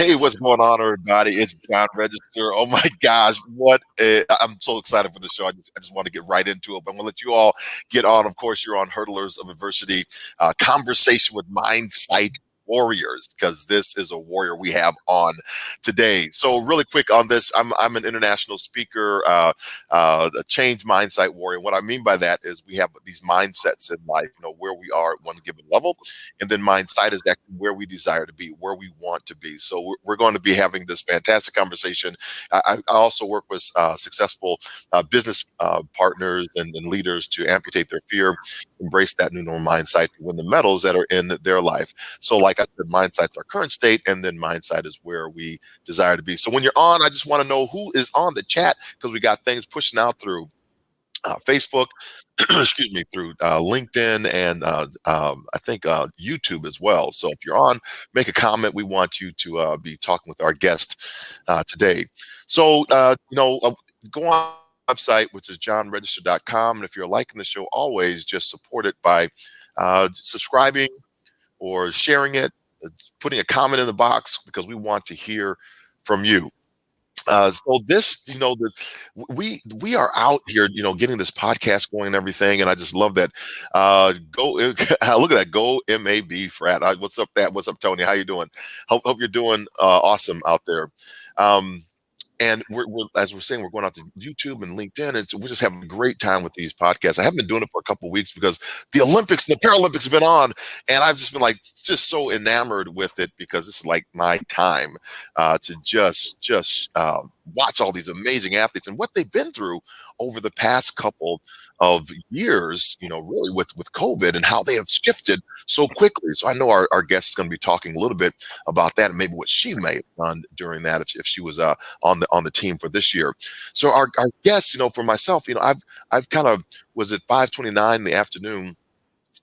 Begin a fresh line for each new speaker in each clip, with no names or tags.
Hey, what's going on, everybody? It's John Register. Oh my gosh, I'm so excited for the show. I just want to get right into it. But I'm going to let you all get on. Of course, you're on Hurdlers of Adversity, conversation with Mindsight Warriors, because this is a warrior we have on today. So, really quick on this, I'm an international speaker, a change mindset warrior. What I mean by that is we have these mindsets in life, where we are at one given level, and then mindsight is actually where we desire to be, where we want to be. So we're going to be having this fantastic conversation. I also work with successful business partners and leaders to amputate their fear, embrace that new normal mindset, to win the medals that are in their life. So, like I said, mindsight's our current state, and then mindsight is where we desire to be. So when you're on, I just want to know who is on the chat, because we got things pushing out through Facebook, excuse me, through LinkedIn, and I think YouTube as well. So if you're on, make a comment. We want you to be talking with our guest today. So, go on our website, which is johnregister.com. And if you're liking the show, always just support it by subscribing or sharing it, putting a comment in the box, because we want to hear from you. So this, we are out here, getting this podcast going and everything, and I just love that. Go look at that. Go MAB frat. What's up, What's up, Tony? How you doing? Hope you're doing awesome out there. Um, and we're as we're saying, we're going out to YouTube and LinkedIn, and so we're just having a great time with these podcasts. I haven't been doing it for a couple of weeks because the Olympics and the Paralympics have been on, and I've just been like just so enamored with it, because this is like my time to just watch all these amazing athletes and what they've been through over the past couple of years, really with COVID, and how they have shifted so quickly. So I know our guest is going to be talking a little bit about that, and maybe what she may have done during that if she was on the team for this year. So our guest, for myself, I've kind of was at 5:29 in the afternoon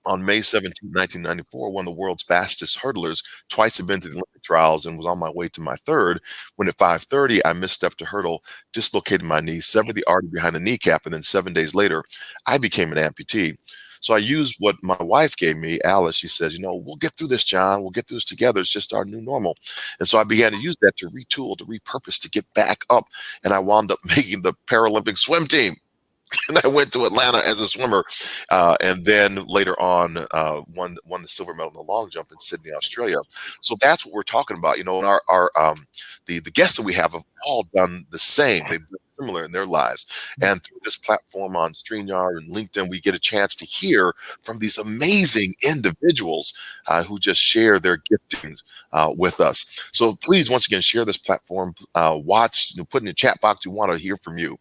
on May 17th, 1994, one of the world's fastest hurdlers. Twice have been to the Olympic trials, and was on my way to my third when at 5:30 I misstepped to hurdle, dislocated my knee, severed the artery behind the kneecap, and then 7 days later I became an amputee. So I used what my wife gave me, Alice. She says, we'll get through this, John. We'll get through this together. It's just our new normal. And so I began to use that to retool, to repurpose, to get back up. And I wound up making the Paralympic swim team. And I went to Atlanta as a swimmer, and then later on won the silver medal in the long jump in Sydney, Australia. So that's what we're talking about. And the guests that we have all done the same. They've done similar in their lives. And through this platform on StreamYard and LinkedIn, we get a chance to hear from these amazing individuals who just share their giftings with us. So please, once again, share this platform. Watch, put in the chat box. We want to hear from you.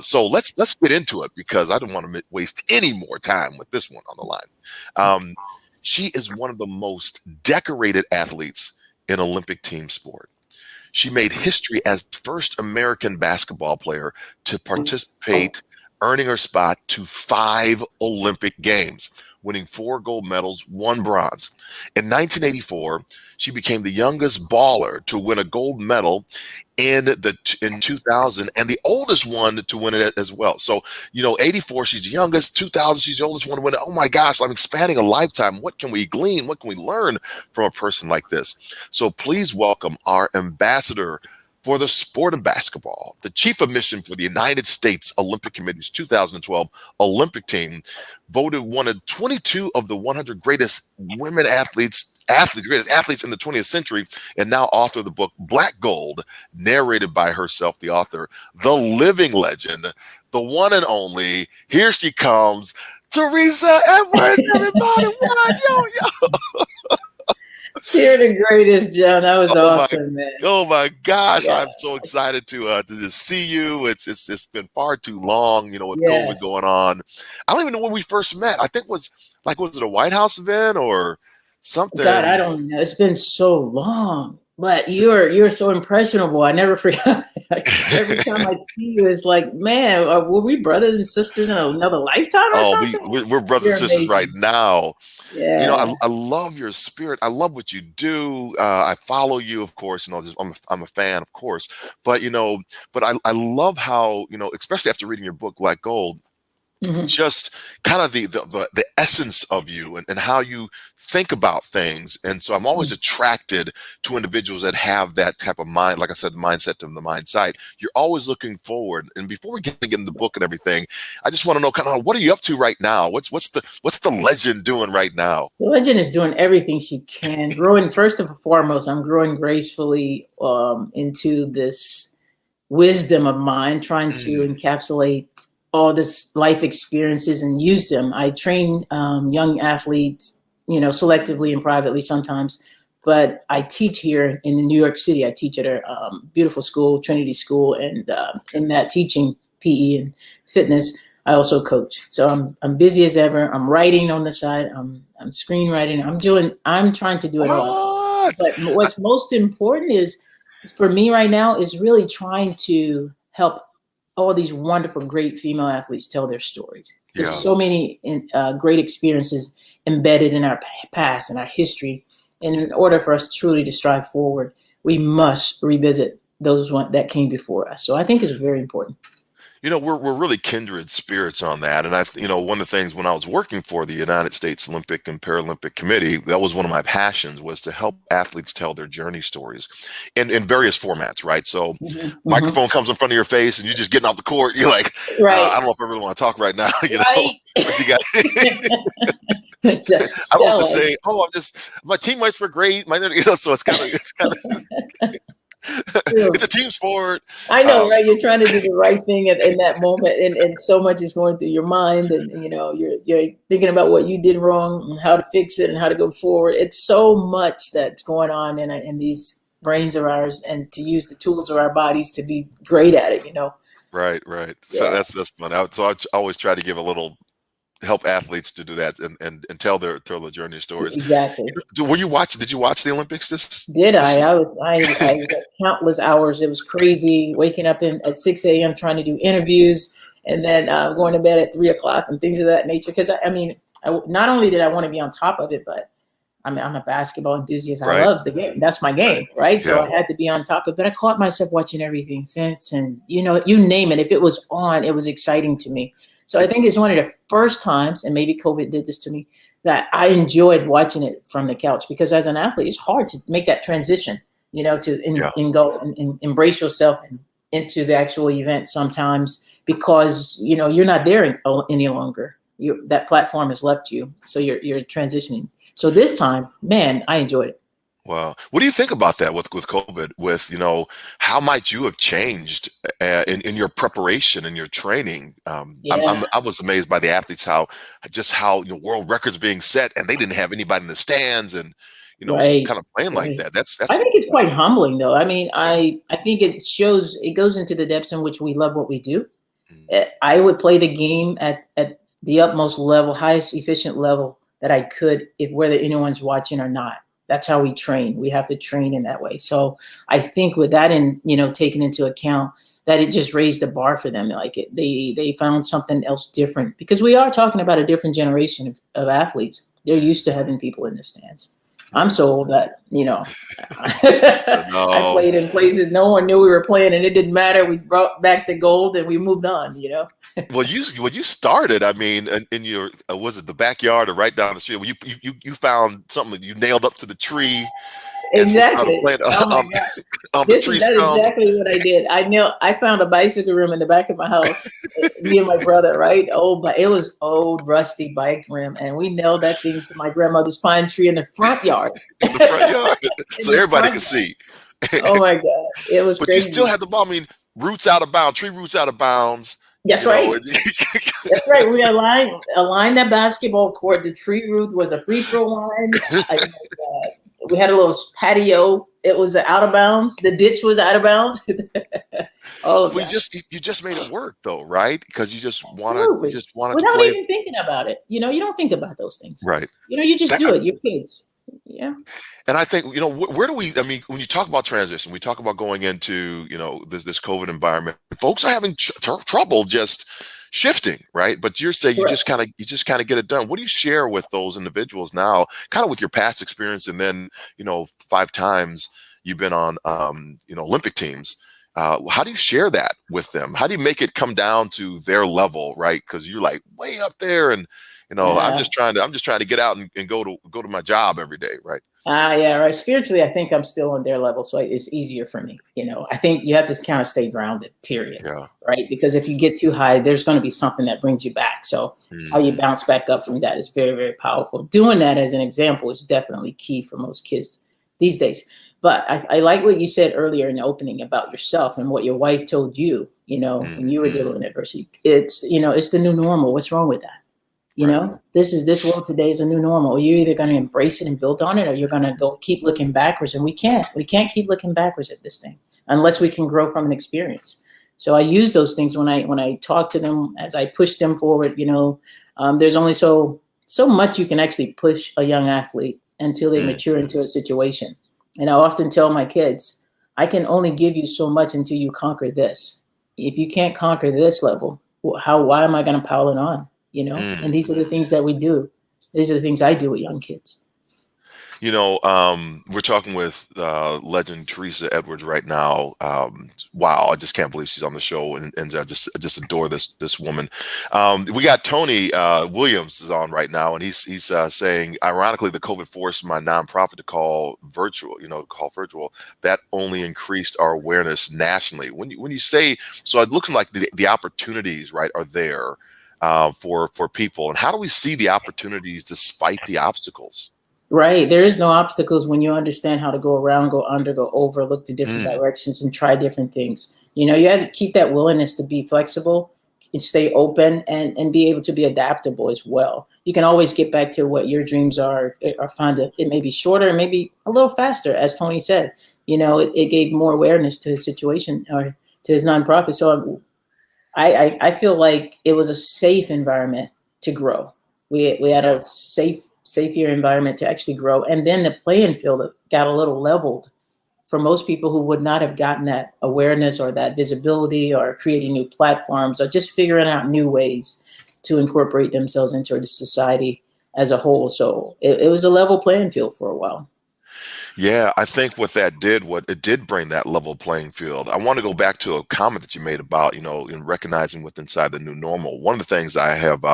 So let's get into it, because I don't want to waste any more time with this one on the line. She is one of the most decorated athletes in Olympic team sport. She made history as the first American basketball player to participate, earning her spot to 5 Olympic Games, winning 4 gold medals, 1 bronze. In 1984, she became the youngest baller to win a gold medal in 2000, and the oldest one to win it as well. So, 84, she's the youngest. 2000, she's the oldest one to win it. Oh my gosh, I'm expanding a lifetime. What can we glean? What can we learn from a person like this? So please welcome our ambassador for the sport of basketball, the chief of mission for the United States Olympic Committee's 2012 Olympic team, voted one of 22 of the 100 greatest women greatest athletes in the 20th century, and now author of the book Black Gold, narrated by herself, the author, the living legend, the one and only. Here she comes, Teresa Edwards, everybody. What? Yo.
You're the greatest, John. That was
Oh my,
awesome, man.
oh my gosh!
Yeah.
I'm so excited to just see you. It's been far too long, with COVID
Yes.
going on. I don't even know when we first met. I think was it a White House event or
God, I
something?
don't know. It's been so long. But you're so impressionable. I never forget. Every time I see you, it's like, man, were we brothers and sisters in another lifetime or
Oh,
something?
we're brothers and
You're
sisters right
amazing.
now.
Yeah.
I love your spirit. I love what you do. I follow you, of course. I'm a fan, of course. But I love how, especially after reading your book, Black Gold,
Mhm.
just kind of the essence of you, and how you think about things. And so I'm always
Mhm.
attracted to individuals that have that type of mind. Like I said, the mindset of the mindset. You're always looking forward. And before we get in the book and everything, I just want to know kind of what are you up to right now? What's the legend doing right now?
The legend is doing everything she can. Growing first and foremost, I'm growing gracefully into this wisdom of mine, trying to
Mm,
encapsulate all this life experiences and use them. I train young athletes, selectively and privately sometimes, but I teach here in New York City. I teach at a beautiful school, Trinity School, and in
okay.
that teaching PE and fitness, I also coach. So I'm busy as ever. I'm writing on the side. I'm screenwriting. I'm trying to do it all.
What?
But what's most important is for me right now is really trying to help all these wonderful, great female athletes tell their stories. There's
Yeah.
so many great experiences embedded in our past and our history, and in order for us truly to strive forward, we must revisit those one that came before us. So I think it's very important.
We're really kindred spirits on that. And one of the things when I was working for the United States Olympic and Paralympic Committee, that was one of my passions, was to help athletes tell their journey stories in various formats, right? So
Mhm, mhm.
microphone comes in front of your face and you're just getting off the court. You're like, I
Right,
don't know if I really want to talk right now,
right.
but you got, I don't have to
Tell us.
say, oh, my teammates were great. So it's kind of, it's
True.
a team sport.
I know,
Um,
right? You're trying to do the right thing in that moment, and so much is going through your mind, and you're thinking about what you did wrong and how to fix it and how to go forward. It's so much that's going on in these brains of ours, and to use the tools of our bodies to be great at it.
right, right. So
Yeah,
that's fun. So I always try to give a little help athletes to do that, and tell their journey stories.
exactly.
Did you watch the Olympics
Did
this
I?
year?
I was at countless hours. It was crazy. Waking up at 6 a.m. trying to do interviews, and then going to bed at 3 o'clock and things of that nature. Because I mean, not only did I want to be on top of it, but I'm a basketball enthusiast. I
Right,
love the game. That's my
right.
game, right? So
Yeah.
I had to be on top of it. But I caught myself watching everything, Vince, and you name it. If it was on, it was exciting to me. So I think
It's
it's one of the first times, and maybe COVID did this to me, that I enjoyed watching it from the couch because as an athlete, it's hard to make that transition, to
Yeah.
go and embrace yourself into the actual event sometimes because you're not there any longer. That platform has left you, so you're transitioning. So this time, man, I enjoyed it.
Wow. What do you think about that with COVID? With how might you have changed in your preparation and your training?
Yeah,
I was amazed by the athletes, how world records being set, and they didn't have anybody in the stands, and
right,
kind of playing like
right.
that. That's
I
that's
think it's quite humbling, though. I mean,
yeah.
I think it goes into the depths in which we love what we do.
Mm,
I would play the game at the utmost level, highest efficient level that I could, if whether anyone's watching or not. That's how we train. We have to train in that way. So I think with that taken into account, that it just raised the bar for them. Like they found something else different because we are talking about a different generation of athletes. They're used to having people in the stands. I'm
right.
so old that I
No.
played in places no one knew we were playing, and it didn't matter. We brought back the gold, and we moved on.
Well, you started. I mean, in your was it the backyard or right down the street? You found something that you nailed up to the tree, and so started
Exactly.
playing
Oh my
on
God.
on the
This
tree
is that
stumps.
exactly what I did. I found a bicycle rim in the back of my house. Me and my brother, right? Old, but it was old, rusty bike rim, and we nailed that thing to my grandmother's pine tree in the front yard.
In the front yard,
In
so
the
everybody
front
could
yard.
see.
Oh my God, it was
But you still
crazy.
had the ball. I mean, roots out of bounds, tree roots out of bounds.
That's
You know,
right. That's right. We aligned that basketball court. The tree root was a free throw line. We had a little patio. It was out of bounds. The ditch was out of bounds. All of
well,
that.
you just made it work though, right? Because you
Absolutely.
just wanted to
Without
play
even thinking about it. You don't think about those things.
right.
You just
That,
do it. You're kids. Yeah.
and I think where do we? I mean, when you talk about transition, we talk about going into this COVID environment. Folks are having trouble just shifting, right? But you're saying
Correct.
you just kind of get it done. What do you share with those individuals now, kind of with your past experience, and then 5 times you've been on Olympic teams. how do you share that with them? How do you make it come down to their level, right? Because you're like way up there, and
Yeah.
I'm just trying to get out and go to my job every day, right?
Yeah, right. Spiritually, I think I'm still on their level, so it's easier for me. I think you have to kind of stay grounded, period,
Yeah.
right? Because if you get too high, there's going to be something that brings you back. So how you
Hmm.
bounce back up from that is very, very powerful. Doing that as an example is definitely key for most kids these days. But I like what you said earlier in the opening about yourself and what your wife told you, when you were
Hmm.
dealing with adversity. It's the new normal. What's wrong with that?
Right.
This world today is a new normal. You're either going to embrace it and build on it, or you're going to go keep looking backwards. And we can't keep looking backwards at this thing unless we can grow from an experience. So I use those things when I talk to them, as I push them forward. There's only so much you can actually push a young athlete until they mature
Hmm.
into a situation. And I often tell my kids, I can only give you so much until you conquer this. If you can't conquer this level, why am I going to pile it on? And these are the things that we do. These are the things I do with young kids.
We're talking with legend Teresa Edwards right now. Wow, I just can't believe she's on the show, and I just adore this woman. We got Tony Williams is on right now, and he's saying, ironically, the COVID forced my nonprofit to call virtual. Call virtual. That only increased our awareness nationally. When you say so, it looks like the opportunities, right, are there for people, and how do we see the opportunities despite the obstacles?
Right. There is no obstacles when you understand how to go around, go under, go over, look to different
Mm,
directions and try different things. You have to keep that willingness to be flexible and stay open and be able to be adaptable as well. You can always get back to what your dreams are, or find it may be shorter and maybe a little faster. As Tony said, it gave more awareness to his situation or to his nonprofit. So I feel like it was a safe environment to grow. We had
yeah.
a safer environment to actually grow, and then the playing field got a little leveled for most people who would not have gotten that awareness or that visibility, or creating new platforms, or just figuring out new ways to incorporate themselves into the society as a whole. So it was a level playing field for a while.
Yeah, I think what it did bring that level playing field. I want to go back to a comment that you made about, in recognizing what's inside the new normal. One of the things I have,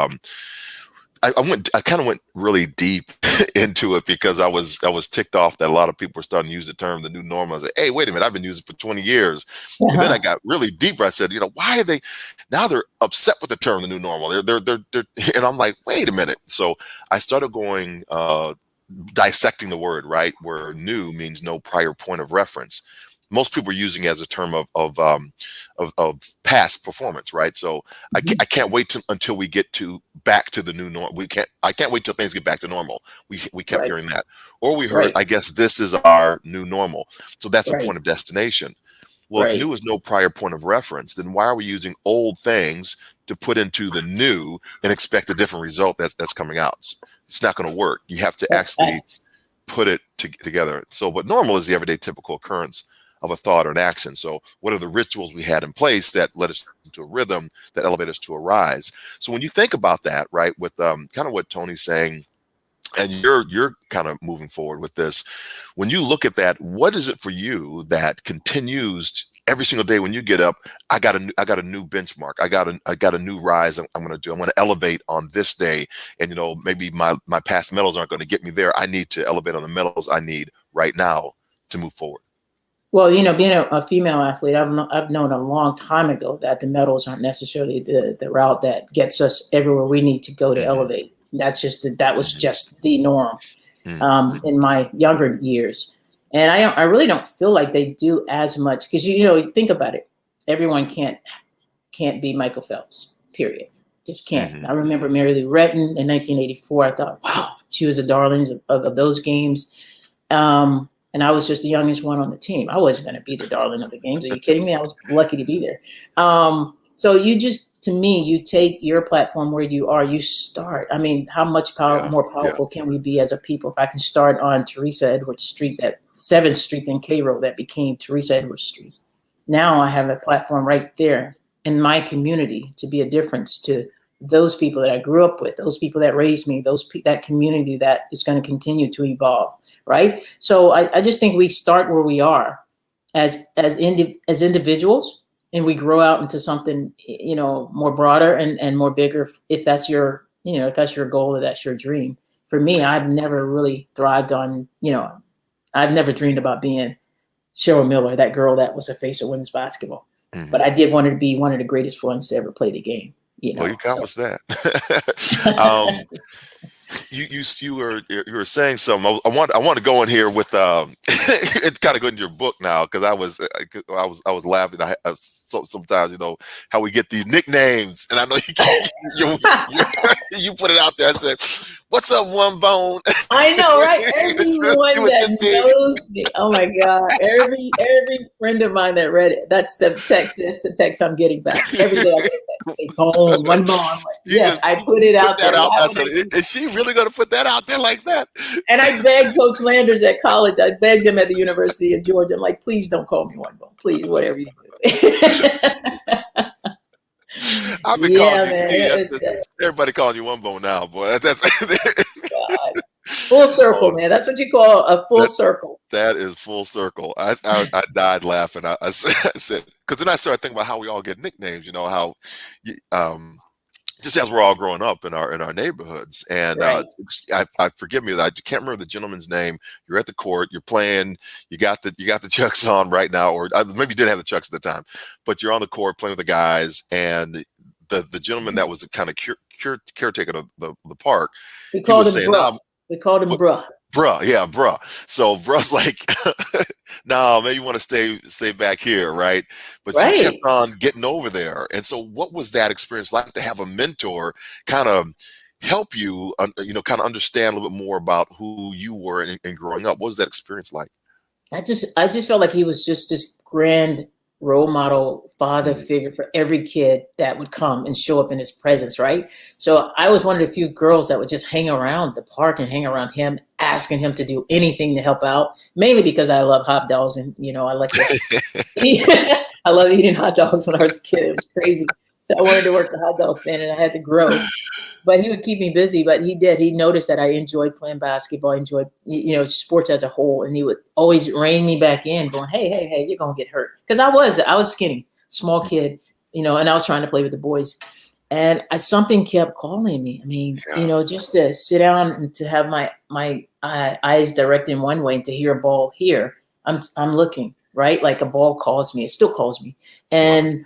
I kind of went really deep into it because I was ticked off that a lot of people were starting to use the term the new normal. I was like, hey, wait a minute, I've been using it for 20 years. And then I
Uh-huh.
got really deeper. I said, why are they now they're upset with the term the new normal? They're and I'm like, wait a minute. So I started going dissecting the word, right? Where new means no prior point of reference. Most people are using it as a term of past performance, right? So
Mhm.
I can't wait until we get to back to the new norm. I can't wait till things get back to normal. We kept
Right,
hearing that, or we heard,
right,
I guess this is our new normal. So that's a
right,
point of destination. Well, if
right.
new is no prior point of reference, then why are we using old things to put into the new and expect a different result that's coming out? It's not going to work. You have to
That's
actually put it together. So, but normal is the everyday typical occurrence of a thought or an action. So, what are the rituals we had in place that led us to a rhythm that elevate us to a rise? So, when you think about that, right, with kind of what Tony's saying, and you're kind of moving forward with this, when you look at that, what is it for you that continues every single day when you get up? I got a new benchmark. I got a new rise. I'm going to do. I'm going to elevate on this day, and maybe my past medals aren't going to get me there. I need to elevate on the medals I need right now to move forward.
Well, being a female athlete, I've known a long time ago that the medals aren't necessarily the route that gets us everywhere we need to go to
Hmm.
elevate. That was
Hmm.
just the norm
Hmm.
in my younger years, and I really don't feel like they do as much because think about it. Everyone can't be Michael Phelps. Period. Just can't.
Hmm.
I remember Mary Lou Retton in 1984. I thought, wow, she was a darling of those games. And I was just the youngest one on the team. I wasn't going to be the darling of the games. Are you kidding me? I was lucky to be there. So to me, you take your platform where you are, you start. I mean, how much
Yeah.
more
Yeah.
powerful can we be as a people? If I can start on Teresa Edwards Street, that 7th Street in Cairo that became Teresa Edwards Street. Now I have a platform right there in my community to be a difference to those people that I grew up with, those people that raised me, that community that is going to continue to evolve, right? So I just think we start where we are, as individuals, and we grow out into something, more broader and more bigger, if that's your, if that's your goal or that's your dream. For me, I've never really thrived on, I've never dreamed about being Cheryl Miller, that girl that was a face of women's basketball. But I did want her to be one of the greatest ones to ever play the game.
Well, you
So.
accomplished that. You were saying something. I want to go in here with it's kind of good in your book now, because I was laughing. Sometimes, how we get these nicknames, and I know you put it out there. I said, "What's up, One Bone?"
I know, right? Everyone that knows me. Oh my God! Every friend of mine that read it. That's the text. That's the text I'm getting back every day. I get that. Hey, Bone, One Bone. Like, yes, I put it out there.
Is she really going to put that out there like that?
And I begged Coach Landers at college. I begged him at the University of Georgia. I'm like, please don't call me One Bone. Please, whatever you do.
I've been calling you. Everybody calling you One Bone now, boy. That's
God. Full circle, man. That's what you call a full circle.
That is full circle. I died laughing. I said, because then I started thinking about how we all get nicknames. How, just as we're all growing up in our neighborhoods, and
right.
I forgive me, I can't remember the gentleman's name. You're at the court, you're playing, you got the chucks on right now, or maybe you didn't have the chucks at the time, but you're on the court playing with the guys, and the gentleman that was the kind of caretaker of the park,
we called him bruh. We called him bruh.
Bruh, yeah, bruh. So bruh's like, no, maybe you want to stay back here, right? But you kept on getting over there. And so what was that experience like, to have a mentor kind of help you, kind of understand a little bit more about who you were and growing up? What was that experience like?
I just felt like he was just this grand role model father figure for every kid that would come and show up in his presence, right? So I was one of the few girls that would just hang around the park and hang around him, asking him to do anything to help out, mainly because I love hot dogs, and I like to I love eating hot dogs when I was a kid. It was crazy. So I wanted to work the hot dog stand, and I had to grow. But he would keep me busy. But he did. He noticed that I enjoyed playing basketball, enjoyed sports as a whole, and he would always rein me back in, going, "Hey, you're gonna get hurt." Because I was skinny, small kid, and I was trying to play with the boys, and something kept calling me. I mean, just to sit down and to have my eyes directed in one way and to hear a ball here, I'm looking right, like a ball calls me. It still calls me, and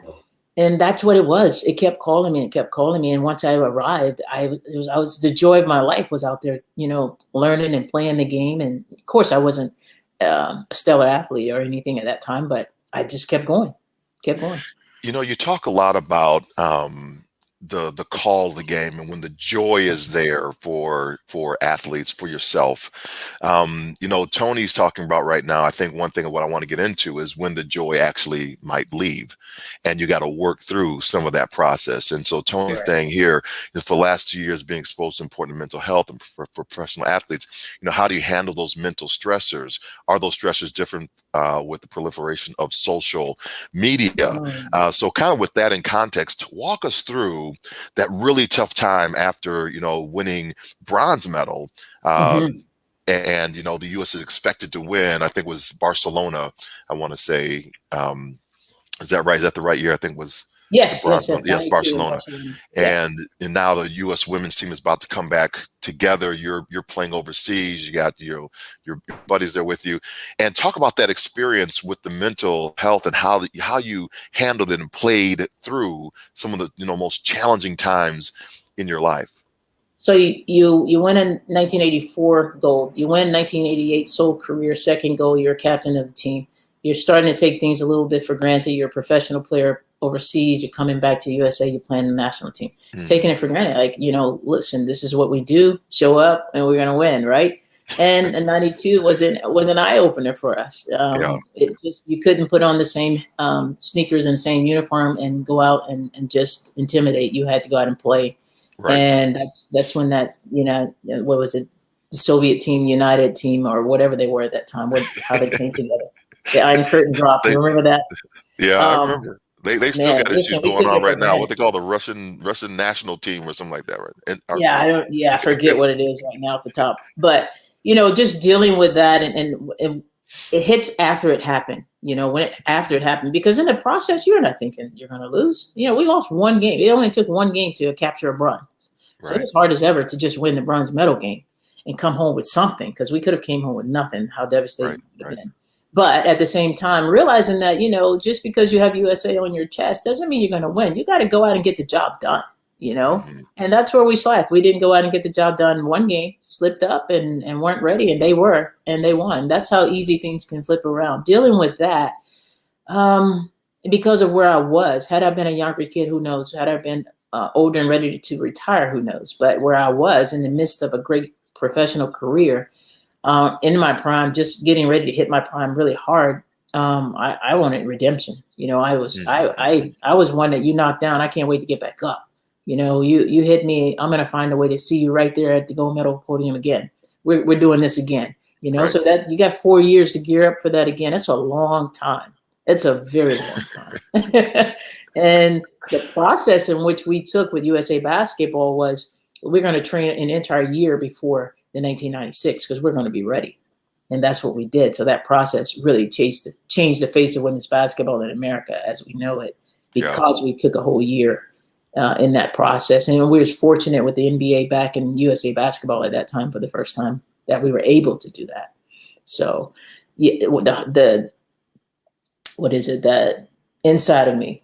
that's what it was. It kept calling me and kept calling me. And once I arrived, I was the joy of my life was out there, learning and playing the game. And of course, I wasn't a stellar athlete or anything at that time, but I just kept going.
You talk a lot about the call of the game, and when the joy is there for athletes, for yourself. Tony's talking about right now, I think one thing of what I want to get into is when the joy actually might leave, and you got to work through some of that process. And so Tony's saying here, for the last 2 years being exposed to important mental health and for professional athletes, how do you handle those mental stressors? Are those stressors different with the proliferation of social media? So kind of with that in context, walk us through that really tough time after, winning bronze medal. And, the U.S. is expected to win. I think it was Barcelona, I want to say. Is that right? Is that the right year? I think it was.
Yes,
Barcelona. And now the U.S. women's team is about to come back together. You're playing overseas. You got your buddies there with you, and talk about that experience with the mental health and how you handled it and played through some of the most challenging times in your life.
So you win in 1984 gold. You win 1988 sole career second gold. You're captain of the team. You're starting to take things a little bit for granted. You're a professional player overseas. You're coming back to USA. You're playing the national team. Taking it for granted. Like, listen, this is what we do. Show up, and we're going to win, right? And 92 was an eye opener for us. You couldn't put on the same sneakers and same uniform and go out and just intimidate. You had to go out and play. Right. And that's when what was it? The Soviet team, United team, or whatever they were at that time. How they came together. The Iron Curtain dropped. Remember that?
Yeah, I remember. They still got issues going on right now. What they call the Russian national team or something like that, right?
I forget what it is right now at the top. But just dealing with that, and it hits after it happened. when after it happened, because in the process, you're not thinking you're going to lose. We lost one game. It only took one game to capture a bronze. So it
Right.
was hard as ever to just win the bronze medal game and come home with something, because we could have came home with nothing, how devastating
Right.
it would have
Right.
been. But at the same time, realizing that, just because you have USA on your chest doesn't mean you're going to win. You got to go out and get the job done,
Hmm.
and that's where we slack. We didn't go out and get the job done in one game, slipped up and weren't ready, and they were, and they won. That's how easy things can flip around. Dealing with that, um, because of where I was. Had I been a younger kid, who knows? Had I been older and ready to retire, who knows? But where I was in the midst of a great professional career, in my prime, just getting ready to hit my prime really hard. I wanted redemption. I was
Hmm.
I was one that you knocked down. I can't wait to get back up. You hit me. I'm gonna find a way to see you right there at the gold medal podium again. We're doing this again.
Right.
So that you got 4 years to gear up for that again. It's a long time. It's a very long time. And the process in which we took with USA Basketball was, we're going to train an entire year before the 1996, because we're going to be ready. And that's what we did. So that process really changed the face of women's basketball in America as we know it,
Yeah.
because we took a whole year in that process. And we were fortunate with the NBA back in USA Basketball at that time, for the first time, that we were able to do that. So yeah, the what is it, that inside of me,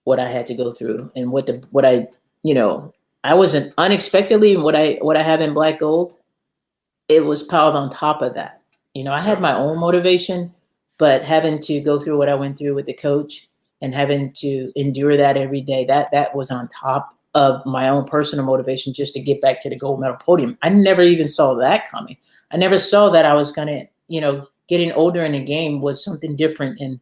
what I had to go through, and what I, I wasn't unexpectedly, what I have in black gold, it was piled on top of that. I had
Yeah.
my own motivation, but having to go through what I went through with the coach, and having to endure that every day, that was on top of my own personal motivation, just to get back to the gold medal podium. I never even saw that coming. I never saw that I was gonna, getting older in the game was something different in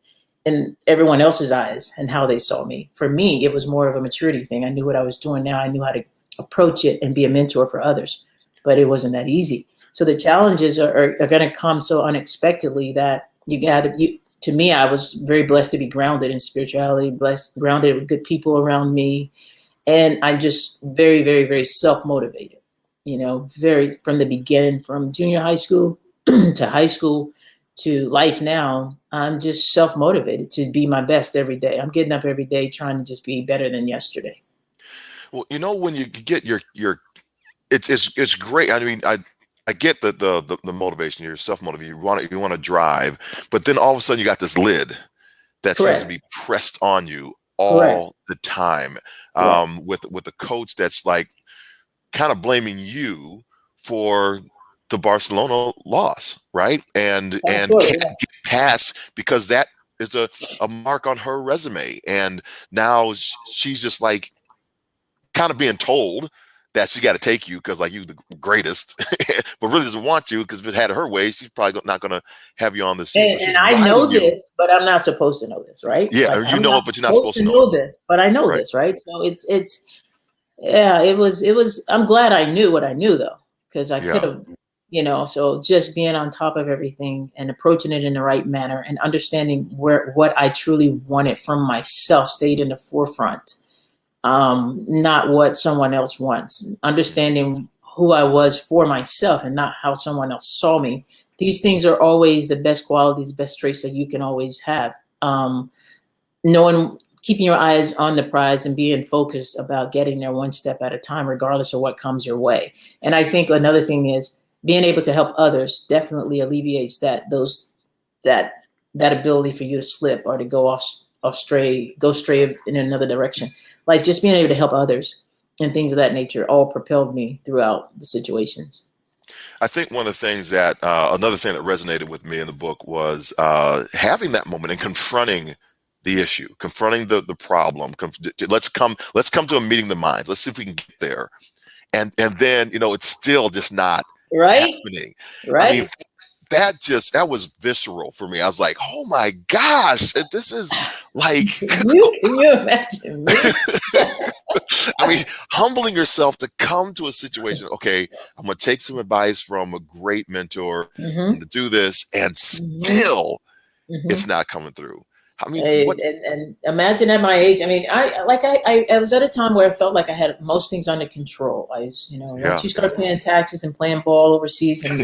everyone else's eyes and how they saw me. For me, it was more of a maturity thing. I knew what I was doing now. I knew how to approach it and be a mentor for others, but it wasn't that easy. So the challenges are going to come so unexpectedly that you got to. To me, I was very blessed to be grounded in spirituality, grounded with good people around me, and I'm just very, very, very self motivated. Very, from the beginning, from junior high school to high school to life now. I'm just self motivated to be my best every day. I'm getting up every day trying to just be better than yesterday.
Well, when you get your it's great. I mean, I get the motivation, your self motivation. You want to drive, but then all of a sudden you got this lid that seems to
Correct.
be pressed on you
Correct.
all the time.
Right.
With a coach that's like kind of blaming you for the Barcelona loss, right? And
Absolutely.
can't get past, because that is a mark on her resume. And now she's just like kind of being told that she got to take you because like you the greatest, but really doesn't want you, because if it had her way, she's probably not going to have you on the team. So
And
she's
I know
riding you.
this, but I'm not supposed to know this, right?
Yeah,
Like,
you
I'm
know
not
it, but you're not
supposed
supposed
to
to know it,
know this, but I know
right?
this, right? So it's yeah, it was. I'm glad I knew what I knew, though, because I could
Yeah.
have, So just being on top of everything and approaching it in the right manner, and understanding what I truly wanted from myself stayed in the forefront, not what someone else wants.
Mhm.
Understanding who I was for myself, and not how someone else saw me. These things are always the best qualities, best traits that you can always have. Knowing, keeping your eyes on the prize and being focused about getting there one step at a time, regardless of what comes your way. And I think another thing is being able to help others definitely alleviates that that ability for you to slip or to go stray in another direction. Like, just being able to help others and things of that nature all propelled me throughout the situations.
I think one of the things that another thing that resonated with me in the book was having that moment and confronting the issue, confronting the problem. Let's come to a meeting of the minds. Let's see if we can get there. And then it's still just not
Right?
happening. I mean,
Right?
that was visceral for me. I was like, oh my gosh, this is like,
Can you imagine me?
I mean, humbling yourself to come to a situation. Okay, I'm gonna take some advice from a great mentor. I'm
Hmm.
gonna do this, and
Hmm.
still
Hmm.
it's not coming through. I mean, what?
And imagine at my age, I mean, I was at a time where I felt like I had most things under control. I was, once
Yeah,
you
yeah.
start paying taxes and playing ball overseas, and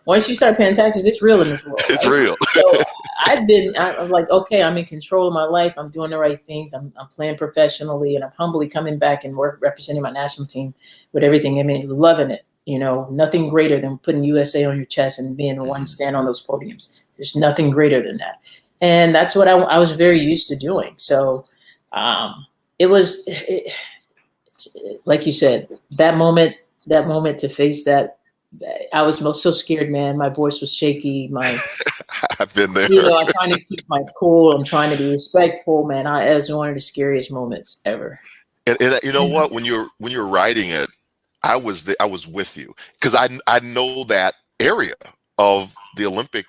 once you start paying taxes, it's real in this world,
It's
right?
real.
So I'm like, okay, I'm in control of my life. I'm doing the right things. I'm playing professionally, and I'm humbly coming back and representing my national team with everything. I mean, loving it. Nothing greater than putting USA on your chest and being the one to stand on those podiums. There's nothing greater than that. And that's what I was very used to doing. So it was, like you said, that moment to face that, I was so scared, man. My voice was shaky.
I've been there.
I'm trying to keep my cool. I'm trying to be respectful, man. It was one of the scariest moments ever.
And you know what? When you're writing it, I was with you because I know that area of the Olympic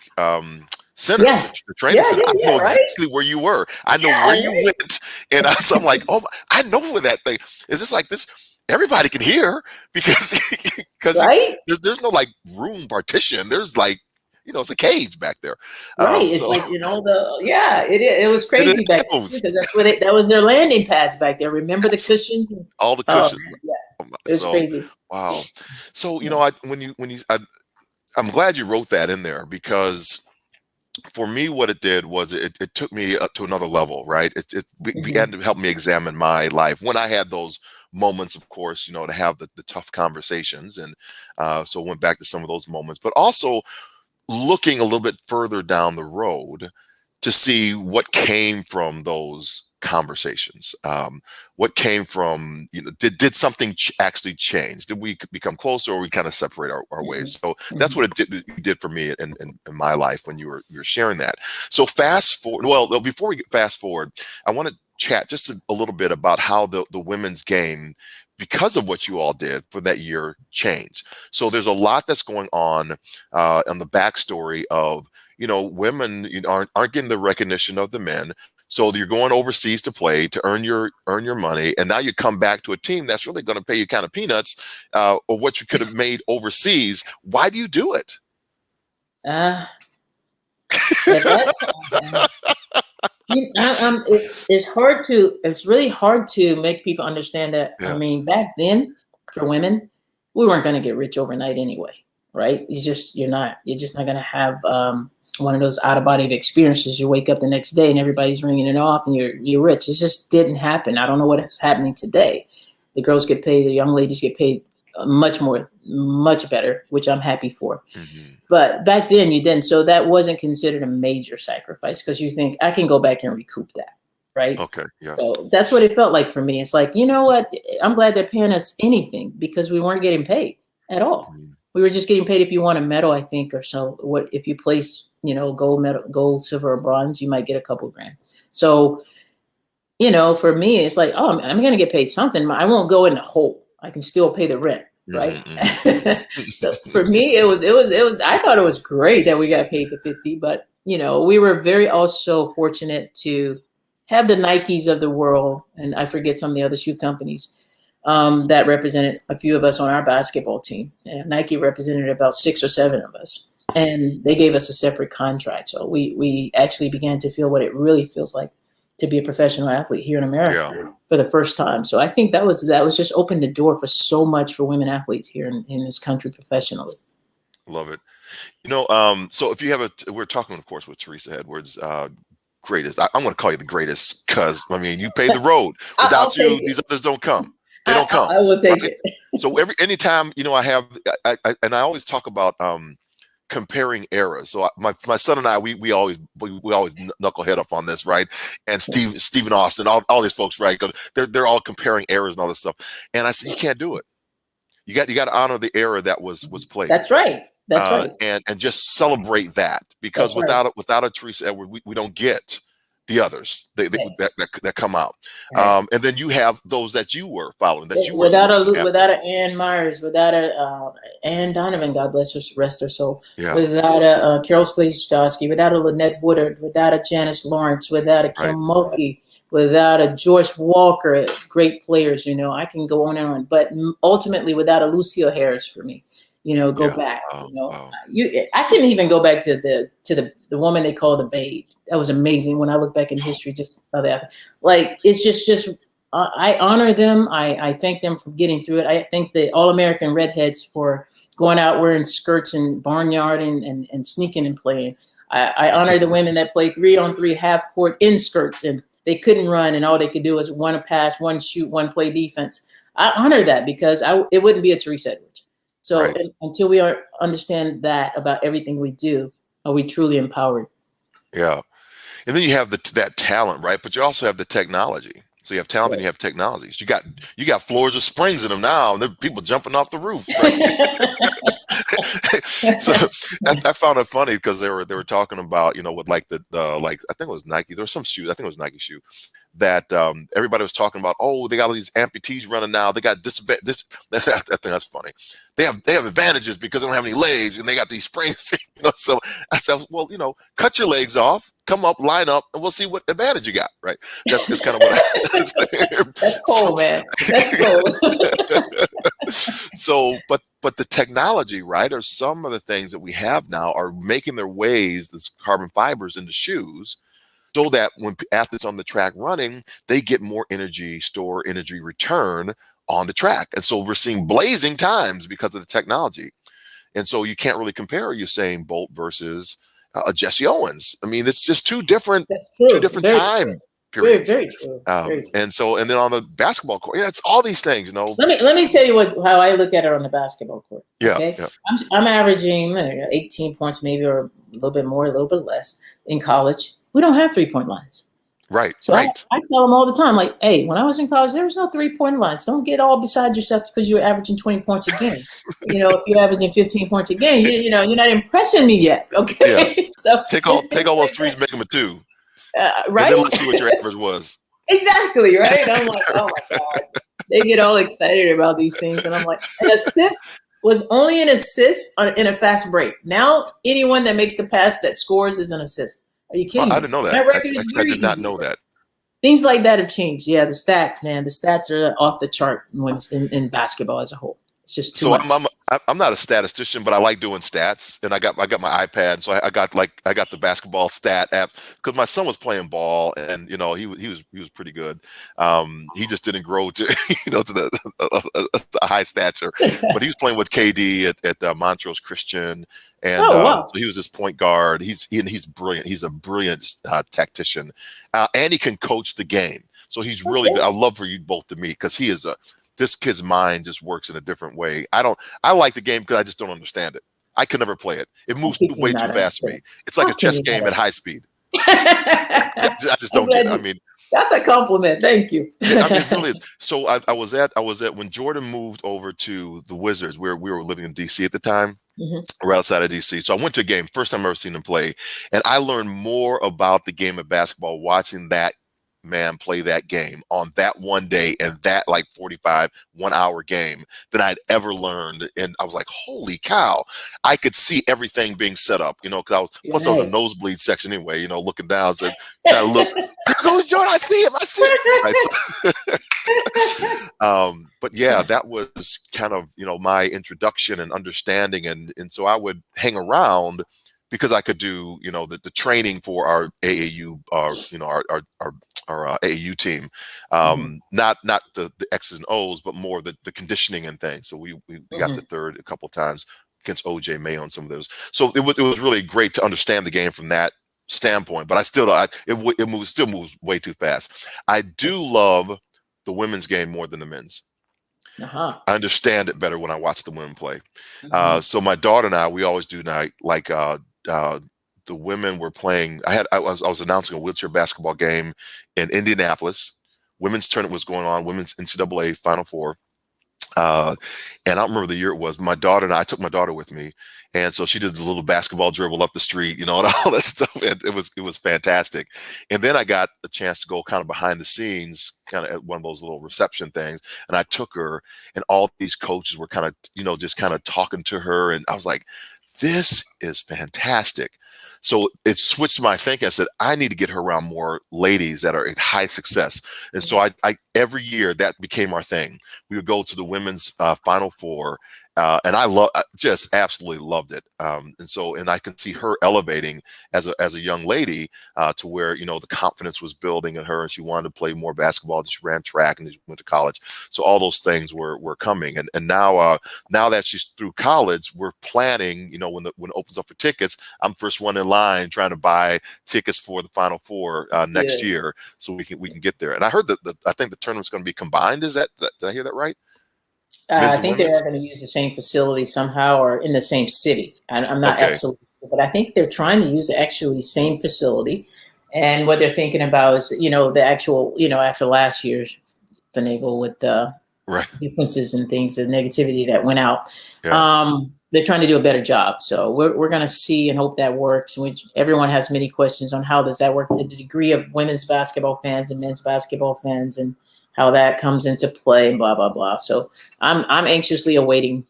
center,
Yes.
the training center. I know
Right?
exactly where you were. I know where you went, and so I'm like, oh, I know where that thing is. This like this? Everybody can hear because
Right?
there's no like room partition. There's like it's a cage back there.
Right. It's
So
like, it was crazy back then
knows.
because that was their landing pads back there. Remember the cushions?
All the
Oh,
cushions.
man, yeah. It was crazy.
Wow. So
Yeah.
I'm glad you wrote that in there because for me, what it did was it took me up to another level, right? It began to help me examine my life when I had those moments, of course, to have the tough conversations. And so went back to some of those moments, but also looking a little bit further down the road to see what came from those conversations. What came from, did something actually change? Did we become closer, or we kind of separate our ways? So that's what it did for me in my life when you're sharing that. So fast forward. Well, before we get fast forward, I want to chat just a little bit about how the women's game, because of what you all did for that year, changed. So there's a lot that's going on the backstory of women aren't getting the recognition of the men. So you're going overseas to play to earn your money, and now you come back to a team that's really going to pay you kind of peanuts, or what you could have made overseas. Why do you do it?
At that time, it's really hard to make people understand that.
Yeah.
I mean, back then for women, we weren't going to get rich overnight anyway, right? You're just not going to have one of those out of body experiences. You wake up the next day and everybody's ringing it off and you're rich. It just didn't happen. I don't know what is happening today. The girls get paid, the young ladies get paid much better, which I'm happy for. But back then you didn't. So that wasn't considered a major sacrifice because you think I can go back and recoup that. Right.
Okay. Yeah.
So that's what it felt like for me. It's like, you know what? I'm glad they're paying us anything because we weren't getting paid at all. We were just getting paid if you won a medal, I think, or so. What if you place, gold medal, gold, silver, or bronze, you might get a couple grand. So, for me, it's like, oh, I'm going to get paid something. I won't go in the hole. I can still pay the rent. Right. So for me, it was, I thought it was great that we got paid the 50, but we were very also fortunate to have the Nikes of the world. And I forget some of the other shoe companies that represented a few of us on our basketball team. And Nike represented about 6 or 7 of us, and they gave us a separate contract. So we actually began to feel what it really feels like to be a professional athlete here in America for the first time. So I think that was just opened the door for so much for women athletes here in this country professionally.
Love it. So if you have we're talking, of course, with Teresa Edwards, greatest. I'm going to call you the greatest because you paved the road. Without you, these others don't come. They don't come.
I will take it.
So anytime I have, and I always talk about comparing eras. So my son and I, we always knucklehead up on this, right? And Stephen Austin, all these folks, right? They're all comparing eras and all this stuff. And I said, you can't do it. You got to honor the era that was played.
That's right. That's right.
And just celebrate that, because without a Teresa Edwards, we don't get the others that come out.
Right.
And then you have those that you were following,
without a Ann Myers, without a Ann Donovan, God bless her, rest her soul, without a Carol Splashowski, without a Lynette Woodard, without a Janice Lawrence, without a Kim Mulkey, without a Joyce Walker, great players. I can go on and on, but ultimately without a Lucille Harris for me. Go
Yeah.
back.
Wow.
I can even go back to the woman they call the Babe. That was amazing. When I look back in history, just that, like it's just I honor them. I thank them for getting through it. I thank the All American Redheads for going out wearing skirts and barnyard and sneaking and playing. I honor the women that played 3-on-3 half court in skirts and they couldn't run and all they could do was one pass, one shoot, one play defense. I honor that because it wouldn't be a Teresa Edwards. So
Right.
until we understand that about everything we do, are we truly empowered?
Yeah. And then you have that talent, right? But you also have the technology. So you have talent
Right.
and you have technologies. You got floors with springs in them now, and there are people jumping off the roof, right? So I found it funny because they were talking about, with like the like I think it was Nike. There was some shoes. I think it was Nike shoe that everybody was talking about. Oh, they got all these amputees running now. They got this. I think that's funny. They have advantages because they don't have any legs and they got these springs. So I said, well, cut your legs off, come up, line up, and we'll see what advantage you got. Right. That's kind of what I said.
That's cool, man. That's cool.
So, but the technology, right, or some of the things that we have now are making their ways, this carbon fibers into shoes, so that when athletes on the track running, they get more energy, store energy return on the track. And so we're seeing blazing times because of the technology. And so you can't really compare Usain Bolt versus Jesse Owens. I mean, it's just two different
Very
time
true.
periods.
Very true. Very true.
And then on the basketball court, it's all these things,
Let me tell you how I look at it on the basketball court.
Yeah.
Okay.
Yeah.
I'm averaging 18 points, maybe, or a little bit more, a little bit less in college. We don't have 3-point lines.
Right.
So
right.
I tell them all the time, like, hey, when I was in college, there was no 3-point lines. Don't get all beside yourself because you're averaging 20 points a game. If you're averaging 15 points a game, you're not impressing me yet. Okay.
Yeah.
So
take all those threes, make them a 2.
Right.
And then let's see what your average was.
Exactly. Right. I'm like, oh my God. They get all excited about these things. And I'm like, an assist was only an assist in a fast break. Now, anyone that makes the pass that scores is an assist. Are you kidding me?
I didn't know that. I did not know that.
Things like that have changed. Yeah, the stats, man. The stats are off the chart in basketball as a whole. It's just too much.
I'm not a statistician, but I like doing stats, and I got my iPad, so I got the basketball stat app because my son was playing ball, and he was pretty good. He just didn't grow to to a high stature, but he was playing with KD at Montrose Christian, and
wow.
So he was this point guard. He's brilliant. He's a brilliant tactician, and he can coach the game. So he's really good. I'd love for you both to meet because this kid's mind just works in a different way. I like the game because I just don't understand it. I could never play it. It moves way too fast for me. It's like a chess game at high speed. I just don't get it. I mean,
that's a compliment. Thank you.
I mean, it really is. So I was at when Jordan moved over to the Wizards, where we were living in DC at the time.
Mm-hmm.
Right outside of DC. So I went to a game, first time I've ever seen him play. And I learned more about the game of basketball watching that man play that game on that one day and that like 45 1-hour game than I'd ever learned. And I was like, holy cow, I could see everything being set up, because I was in the nosebleed section anyway, looking down, so gotta look, there goes Jordan, I see him. Right, so, but yeah, that was kind of, my introduction and understanding. And so I would hang around because I could do, the training for our AAU, our AAU team, not the X's and O's, but more the conditioning and things. So we got to third a couple of times against OJ May on some of those. So it was really great to understand the game from that standpoint. But it still moves way too fast. I do love the women's game more than the men's.
Uh-huh.
I understand it better when I watch the women play. So my daughter and I, we always do the women were playing. I was announcing a wheelchair basketball game in Indianapolis. Women's tournament was going on, women's NCAA Final Four. And I don't remember the year it was. My daughter and I took my daughter with me. And so she did the little basketball dribble up the street, and all that stuff. And it was fantastic. And then I got a chance to go kind of behind the scenes, kind of at one of those little reception things. And I took her, and all these coaches were kind of, just kind of talking to her. And I was like, this is fantastic. So it switched my thinking. I said, I need to get her around more ladies that are at high success. And so I every year that became our thing. We would go to the women's Final Four, And I just absolutely loved it. And I can see her elevating as a young lady to where, you know, the confidence was building in her and she wanted to play more basketball. She ran track and she went to college. So all those things were coming. And now that she's through college, we're planning, you know, when it opens up for tickets, I'm first one in line trying to buy tickets for the Final Four next year so we can get there. And I heard that I think the tournament's going to be combined. Did I hear that right?
I
Men's and
think they are
women's?
going to use the same facility somehow or in the same city. I'm not
Okay.
absolutely sure, but I think they're trying to use the actually same facility. And what they're thinking about is, you know, the actual, you know, after last year's finagle with the
Right.
differences and things, the negativity that went out.
Yeah.
They're trying to do a better job. So we're going to see and hope that works. Which everyone has many questions on how does that work, the degree of women's basketball fans and men's basketball fans and how that comes into play and blah, blah, blah. So I'm anxiously awaiting.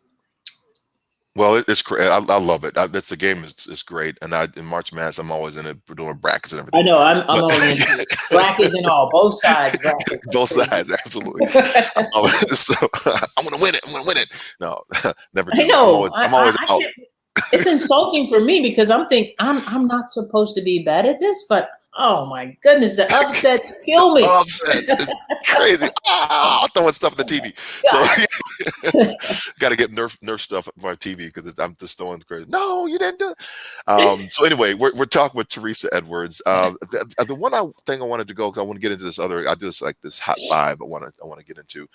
Well, it's great. I love it. That's the game is great. And in March Madness, I'm always in it doing brackets and
I
everything.
know I'm
But
all into it. Brackets and all, both sides. Brackets.
both sides, absolutely. So I'm gonna win it. I'm gonna win it. No, never
I
do.
know.
I'm always
I
out.
can't. It's insulting for me because I'm not supposed to be bad at this, but oh my goodness, the upsets kill me.
Upsets. It's crazy. Throwing stuff at the TV. So got to get Nerf stuff at my TV because I'm just throwing crazy. No, you didn't do it. So anyway, we're talking with Teresa Edwards. The one thing I wanted to go because I want to get into this other. I just like this hot five. I want to get into.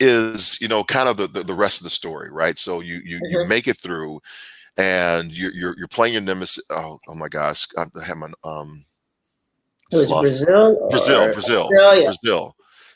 Is, you know, kind of the rest of the story, right? So you make it through, and you're playing your nemesis. Oh my gosh, I have my
It was
Brazil.
Australia.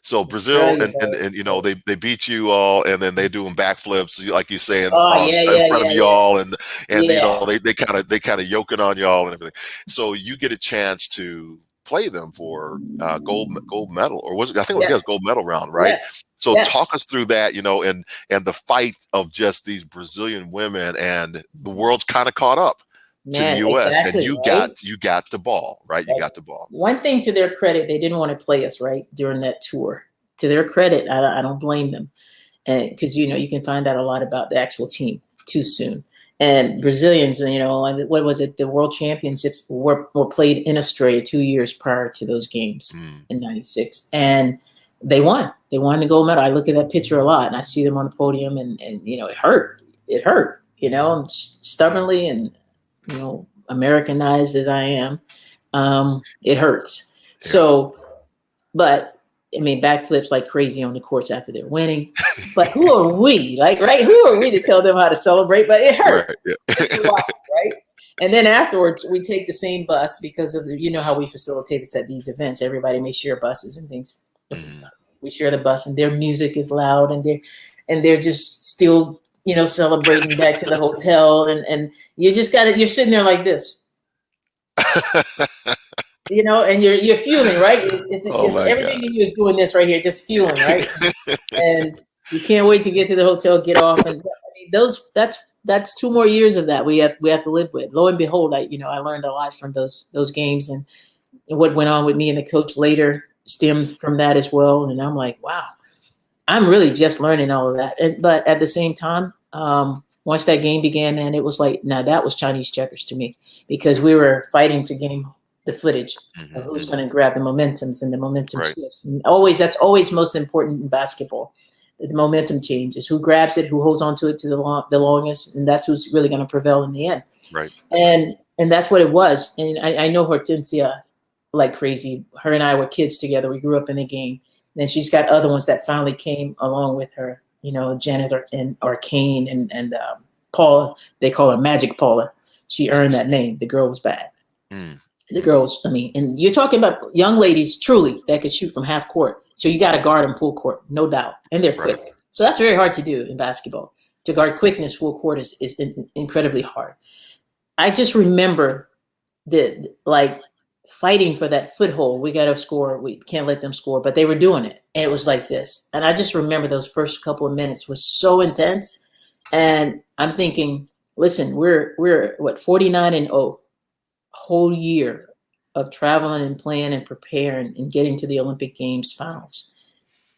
So Brazil
Australia.
and you know they beat you all, and then they doing backflips like you saying
Oh
in front of y'all, and you know
yeah.
they kind of yoking on y'all and everything. So you get a chance to play them for gold medal, or was it? I think it was gold medal round, right?
Yes.
So
Yes.
talk us through that, you know, and the fight of just these Brazilian women, and the world's kind of caught up to the
Man,
U.S. and
exactly, right?
you got the ball, right? You
Like,
got the ball.
one thing to their credit, they didn't want to play us right during that tour. To their credit, I don't blame them, and because you know you can find out a lot about the actual team too soon. And Brazilians, you know, what was it? The World Championships were played in Australia 2 years prior to those games in '96, and they won. They won the gold medal. I look at that picture a lot, and I see them on the podium, and you know, it hurt. It hurt. You know, stubbornly and you know, Americanized as I am, it hurts.
Yeah.
So, but I mean, backflips like crazy on the courts after they're winning. But who are we? Like, right? Who are we to tell them how to celebrate? But it hurt.
Right. Yeah.
It's a lot, right? And then afterwards, we take the same bus because of the, you know, how we facilitate this at these events. Everybody may share buses and things. We share the bus, and their music is loud, and they're just still, you know, celebrating back to the hotel, and you just got it. You're sitting there like this. You know, and you're fueling, right? It's everything in you is doing this right here, just fueling, right? And you can't wait to get to the hotel, get off, and I mean, that's 2 more years of that we have to live with. Lo and behold, I learned a lot from those games, and what went on with me and the coach later stemmed from that as well. And I'm like, wow, I'm really just learning all of that. But at the same time, once that game began, man, it was like, now that was Chinese checkers to me, because we were fighting to gain the footage of who's going to grab the momentums and the momentum shifts. And that's always most important in basketball. The momentum changes. Who grabs it, who holds on to it to the longest, and that's who's really going to prevail in the end.
Right.
And that's what it was. And I know Hortensia like crazy. Her and I were kids together. We grew up in the game. And then she's got other ones that finally came along with her. You know, Janet and Arcane and Paula. They call her Magic Paula. She earned that name. The girl was bad. The girls, I mean, and you're talking about young ladies truly that could shoot from half court. So you got to guard them full court, no doubt. And they're quick. Right. So that's very hard to do in basketball. To guard quickness full court is incredibly hard. I just remember like fighting for that foothold. We got to score. We can't let them score, but they were doing it. And it was like this. And I just remember those first couple of minutes was so intense. And I'm thinking, listen, we're 49-0. Whole year of traveling and playing and preparing and getting to the Olympic Games finals.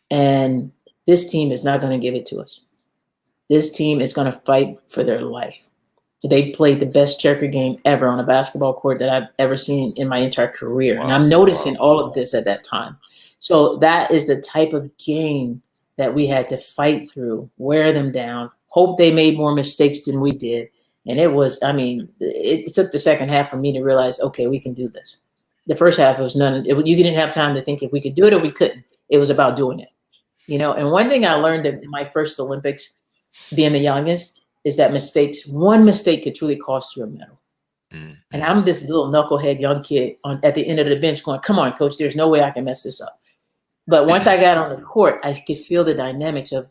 And this team is not going to give it to us. this team is going to fight for their life. They played the best checker game ever on a basketball court that I've ever seen in my entire career. And I'm noticing all of this at that time. So that is the type of game that we had to fight through, wear them down, hope they made more mistakes than we did. And it was, I mean, it took the second half for me to realize, okay, we can do this. The first half was you didn't have time to think if we could do it or we couldn't. It was about doing it, And one thing I learned in my first Olympics, being the youngest, is that one mistake could truly cost you a medal. Mm-hmm. And I'm this little knucklehead young kid at the end of the bench going, come on, coach, there's no way I can mess this up. But once I got on the court, I could feel the dynamics of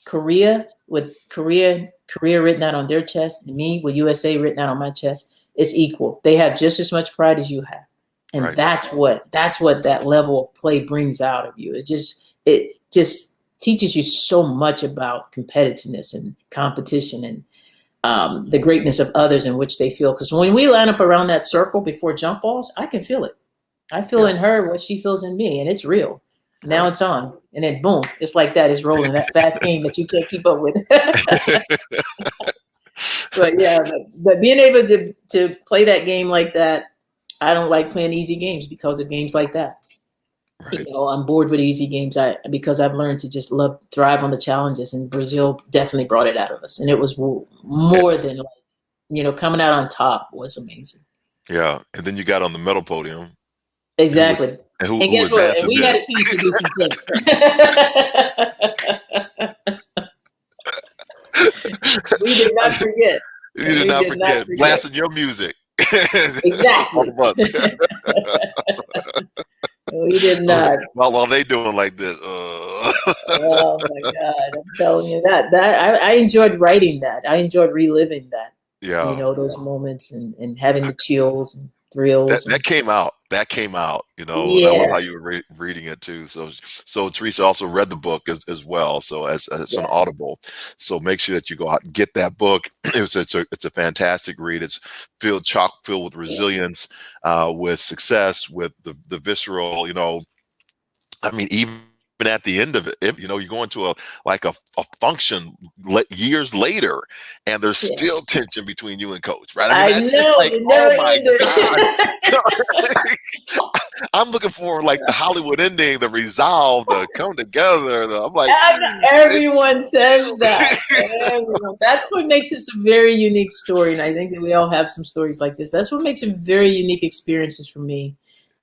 Korea with Korea written out on their chest, and me with USA written out on my chest. It's equal. They have just as much pride as you have. And that's what that level of play brings out of you. It just teaches you so much about competitiveness and competition and the greatness of others in which they feel. Because when we line up around that circle before jump balls, I can feel it. I feel in her what she feels in me, and it's real. Now it's on, and then boom, it's like that. It's rolling, that fast game that you can't keep up with. But yeah, but being able to play that game like that, I don't like playing easy games because of games like that. Right. I'm bored with easy games because I've learned to just thrive on the challenges, and Brazil definitely brought it out of us. And it was more than coming out on top was amazing.
Yeah, and then you got on the medal podium.
Exactly. And guess what? And we had a chance to do some things. We did not forget.
You did not forget blasting your music.
Exactly. We did not.
While they doing like this.
Oh my God! I'm telling you that I enjoyed writing that. I enjoyed reliving that.
Yeah.
Those moments and having the chills and thrills.
That came out. Yeah. I love how you were reading it too. So Teresa also read the book as well. So as an Audible. So make sure that you go out and get that book. It's a fantastic read. It's chock filled with resilience, with success, with the visceral. I mean, even at the end of it, you go into a function years later, and there's still tension between you and coach, right? I mean, that's like, oh my God. I'm looking for like the Hollywood ending, the resolve, the come together. I'm like,
everyone says that. That's what makes this a very unique story. And I think that we all have some stories like this. That's what makes it very unique experiences for me.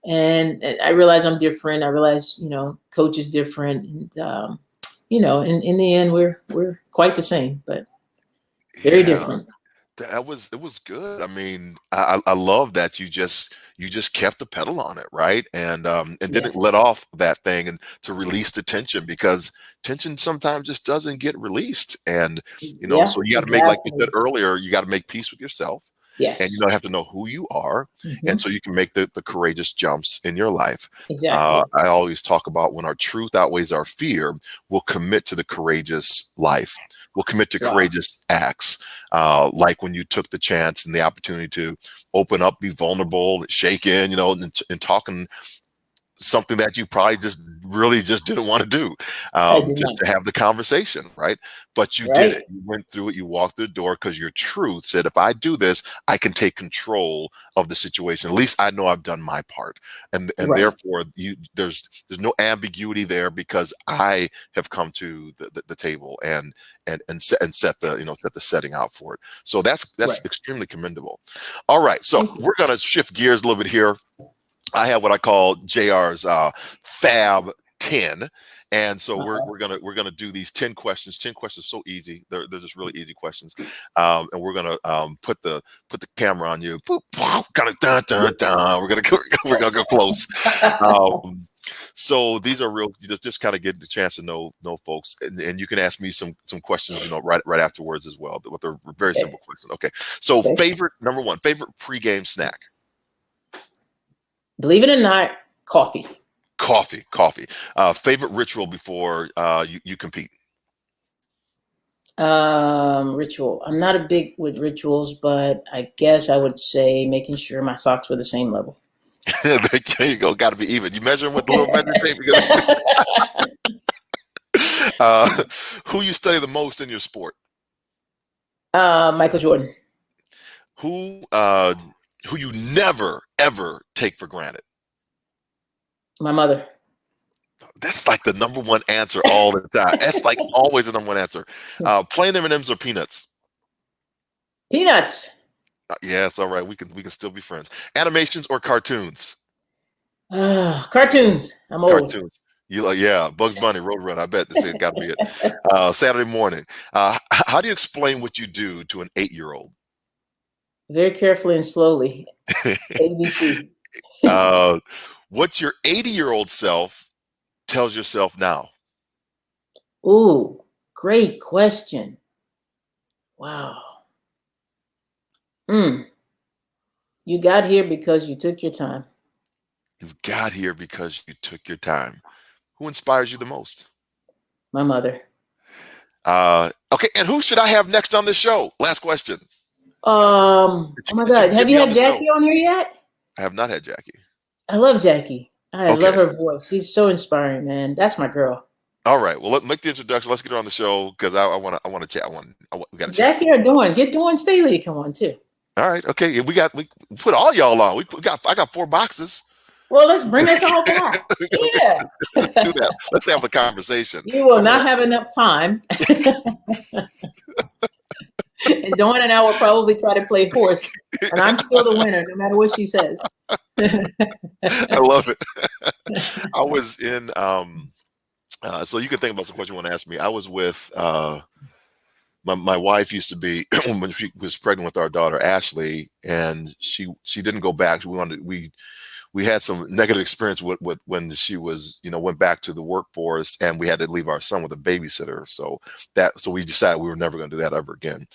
And I realize I'm different. I realize, coach is different. And, in the end, we're quite the same, but very different.
It was good. I mean, I love that you just kept the pedal on it, right? And didn't let off that thing and to release the tension, because tension sometimes just doesn't get released. And, so you got to make, like you said earlier, you got to make peace with yourself.
Yes.
And you have to know who you are. Mm-hmm. And so you can make the courageous jumps in your life.
Exactly.
I always talk about when our truth outweighs our fear, we'll commit to the courageous life. We'll commit to courageous acts, like when you took the chance and the opportunity to open up, be vulnerable, shake in, and talking something that you probably just didn't want to do, to have the conversation, right? But you did it. You went through it. You walked through the door because your truth said, if I do this, I can take control of the situation. At least I know I've done my part, and therefore there's no ambiguity there, because I have come to the table and set the setting out for it. So that's extremely commendable. All right, so we're gonna shift gears a little bit here. I have what I call JR's Fab 10. And so we're gonna do these 10 questions. 10 questions so easy. They're just really easy questions. And we're gonna put the camera on you. Boop, boop, kind of dun dun dun. We're gonna go close. So these are real. Just kind of get the chance to know folks, and you can ask me some questions, right afterwards as well. With a very simple question. Okay. So number one, favorite pregame snack.
Believe it or not, coffee.
Coffee. Favorite ritual before you compete?
Ritual. I'm not a big with rituals, but I guess I would say making sure my socks were the same level.
There you go. Got to be even. You measuring with the little measuring tape? Uh, who you study the most in your sport?
Michael Jordan.
Who uh, who you never ever take for granted?
My mother.
That's like the number one answer all the time. That's like always the number one answer. Plain M&Ms or peanuts?
Peanuts.
Yes, all right. We can still be friends. Animations or cartoons?
Cartoons. I'm old.
Cartoons. You like, yeah, Bugs Bunny, Roadrunner. I bet this has got to be it. Saturday morning. How do you explain what you do to an 8-year-old?
Very carefully and slowly. ABC.
What your 80-year-old self tells yourself now?
Ooh, great question. Wow. You got here because you took your time.
You've got here because you took your time. Who inspires you the most?
My mother.
Okay, and who should I have next on the show? Last question.
Oh my God. Have you had Jackie on here yet?
I have not had Jackie.
I love Jackie. I
Okay.
love her voice. She's so inspiring, man. That's my girl.
All right. Well, let's make the introduction. Let's get her on the show because I want to chat. We got to chat.
Jackie or Dawn. Get Dawn Staley to come on too.
All right. Okay. We put all y'all on. I got 4 boxes.
Well, let's bring us all back. Yeah.
Let's do that. Let's have a conversation.
You will not have enough time. And Dawn and I will probably try to play horse. And I'm still the winner, no matter what she says.
I love it. I was in so you can think about some questions you want to ask me. I was with my wife used to be when she was pregnant with our daughter Ashley, and she didn't go back. We had some negative experience with when she was, went back to the workforce, and we had to leave our son with a babysitter. So we decided we were never going to do that ever again.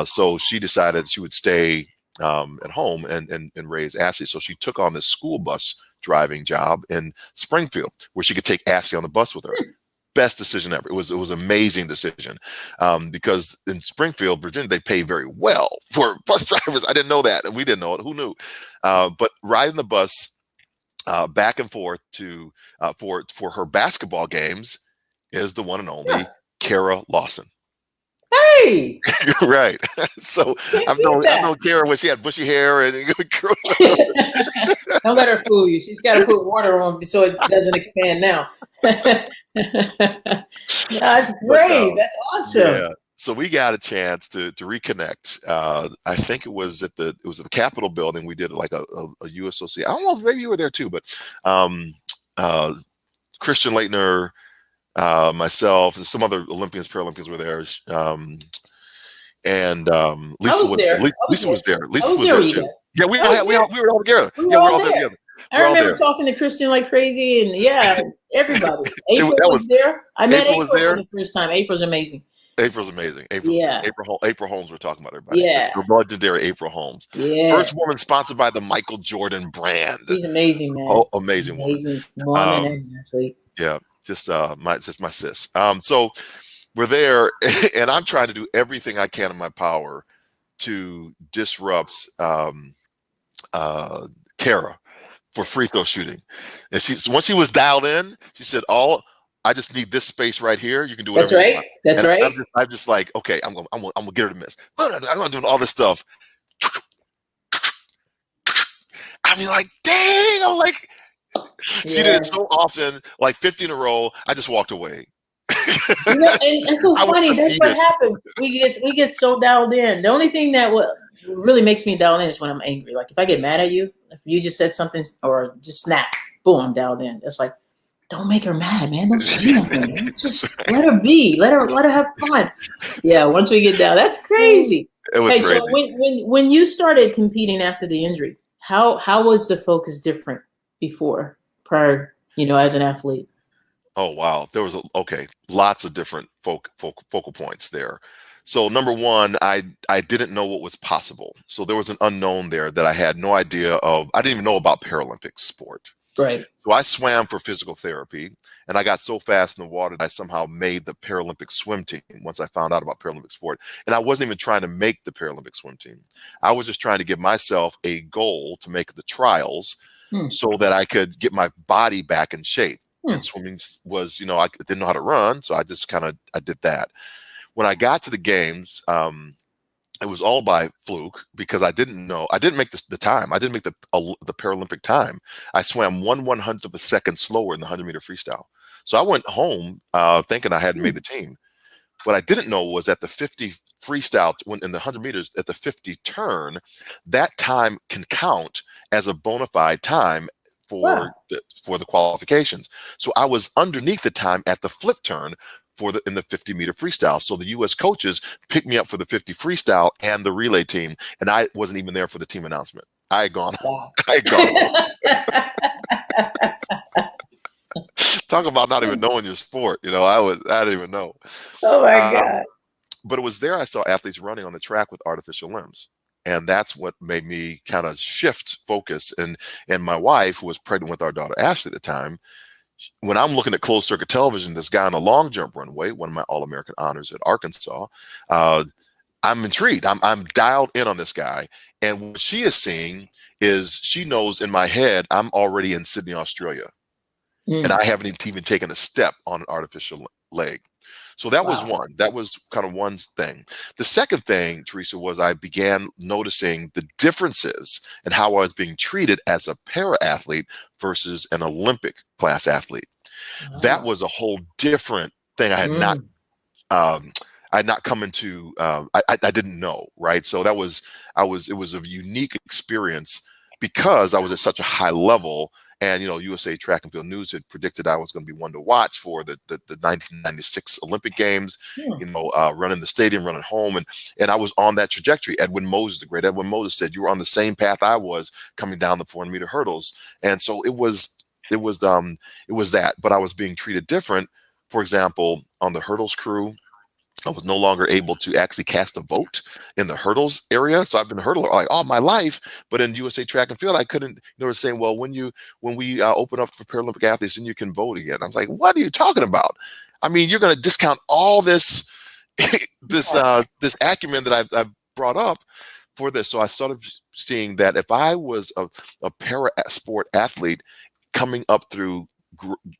So she decided she would stay at home and raise Ashley. So she took on this school bus driving job in Springfield, where she could take Ashley on the bus with her. Best decision ever. It was an amazing decision because in Springfield, Virginia, they pay very well for bus drivers. I didn't know that, and we didn't know it. Who knew? But riding the bus back and forth to for her basketball games is the one and only Kara Lawson.
Hey,
right. So I've known Kara when she had bushy hair and
don't let her fool you. She's got to put water on so it doesn't expand now. That's great. That's awesome.
Yeah. So we got a chance to reconnect. I think it was at the Capitol building. We did like a USOC. I don't know, maybe you were there too, but Christian Leitner, myself, and some other Olympians, Paralympians were there. And Lisa was there. Lisa was there. Lisa was there too. Yeah, we were all together.
We were all there together. I remember talking to Christian like crazy, and everybody. April was there. I met April for the first time. April's amazing.
April's amazing. April Holmes. We're talking about everybody.
Yeah,
the legendary April Holmes.
Yeah,
first woman sponsored by the Michael Jordan brand.
She's amazing, man.
Oh, amazing woman. Yeah, just my sis. So we're there, and I'm trying to do everything I can in my power to disrupt Kara for free throw shooting. And once she was dialed in, she said, I just need this space right here. You can do whatever you want.
That's right.
I'm just like, okay, I'm gonna get her to miss. I'm not doing all this stuff. I mean, like, dang, I'm like, she did it so often, like 50 in a row. I just walked away.
And it's so funny. That's what happens. We get so dialed in. The only thing that really makes me dial in is when I'm angry. Like if I get mad at you, if you just said something or just snap, boom, I'm dialed in. It's like, don't make her mad, man. Don't say nothing. Just let her be. Let her have fun. Yeah, once we get down, that's crazy.
It was crazy.
So when you started competing after the injury, how was the focus different prior, as an athlete?
Oh wow, there was lots of different focal points there. So number one, I didn't know what was possible. So there was an unknown there that I had no idea of. I didn't even know about Paralympic sport.
Right.
So I swam for physical therapy, and I got so fast in the water that I somehow made the Paralympic swim team once I found out about Paralympic sport. And I wasn't even trying to make the Paralympic swim team. I was just trying to give myself a goal to make the trials so that I could get my body back in shape. and swimming was, I didn't know how to run, so I did that. When I got to the games, it was all by fluke because I didn't make the time. I didn't make the Paralympic time. I swam 1/100th of a second slower in the 100-meter freestyle. So I went home thinking I hadn't made the team. What I didn't know was at the 50 freestyle, when in the 100 meters at the 50 turn, that time can count as a bona fide time
Wow.
for the qualifications. So I was underneath the time at the flip turn in the 50-meter freestyle. So the U.S. coaches picked me up for the 50 freestyle and the relay team, and I wasn't even there for the team announcement. I had gone.
Wow.
I had gone home. Talk about not even knowing your sport. I didn't even know.
Oh my
Um,
God.
but it was there I saw athletes running on the track with artificial limbs. And that's what made me kind of shift focus. And my wife, who was pregnant with our daughter Ashley at the time, when I'm looking at closed circuit television, this guy on the long jump runway, one of my All-American honors at Arkansas, I'm intrigued. I'm dialed in on this guy. And what she is seeing is she knows in my head I'm already in Sydney, Australia. And I haven't even taken a step on an artificial leg. So that was
Wow.
one. That was kind of one thing. The second thing, Teresa, was I began noticing the differences in how I was being treated as a para athlete versus an Olympic class athlete. That
Wow.
was a whole different thing. Um, I had not come into. I didn't know, right? So it was a unique experience because I was at such a high level. And USA Track and Field News had predicted I was going to be one to watch for the 1996 Olympic Games. Running the stadium, running home, and I was on that trajectory. The great Edwin Moses, said you were on the same path I was coming down the 400-meter hurdles, and so it was that. But I was being treated different. For example, on the hurdles crew, I was no longer able to actually cast a vote in the hurdles area. So I've been a hurdler like all my life, but in USA Track and Field, I couldn't. They were saying, well, when we open up for Paralympic athletes, then you can vote again. I was like, what are you talking about? I mean, you're going to discount all this this acumen that I've brought up for this. So I started seeing that if I was a para sport athlete coming up through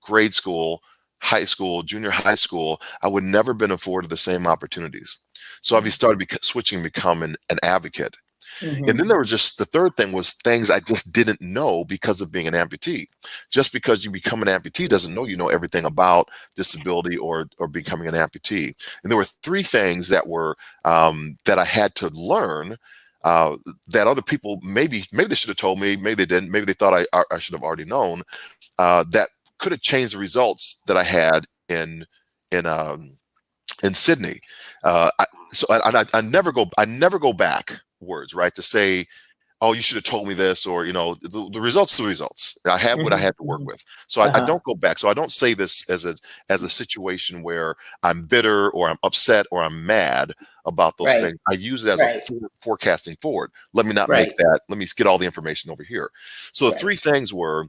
grade school, high school, junior high school, I would never been afforded the same opportunities. So I've started switching and becoming an advocate. And then there was just the third thing was things I just didn't know because of being an amputee. Just because you become an amputee doesn't know everything about disability or becoming an amputee. And there were three things that were that I had to learn that other people maybe they should have told me, maybe they didn't, maybe they thought I should have already known, that could have changed the results that I had in Sydney. I never go backwards, right? To say, oh, you should have told me this, or the results are the results. I had what I had to work with, so I don't go back. So I don't say this as a situation where I'm bitter or I'm upset or I'm mad about those
Right.
things. I use it as
Right.
a forecasting forward. Let me not
Right.
make that. Let me get all the information over here. So the
Right.
three things were,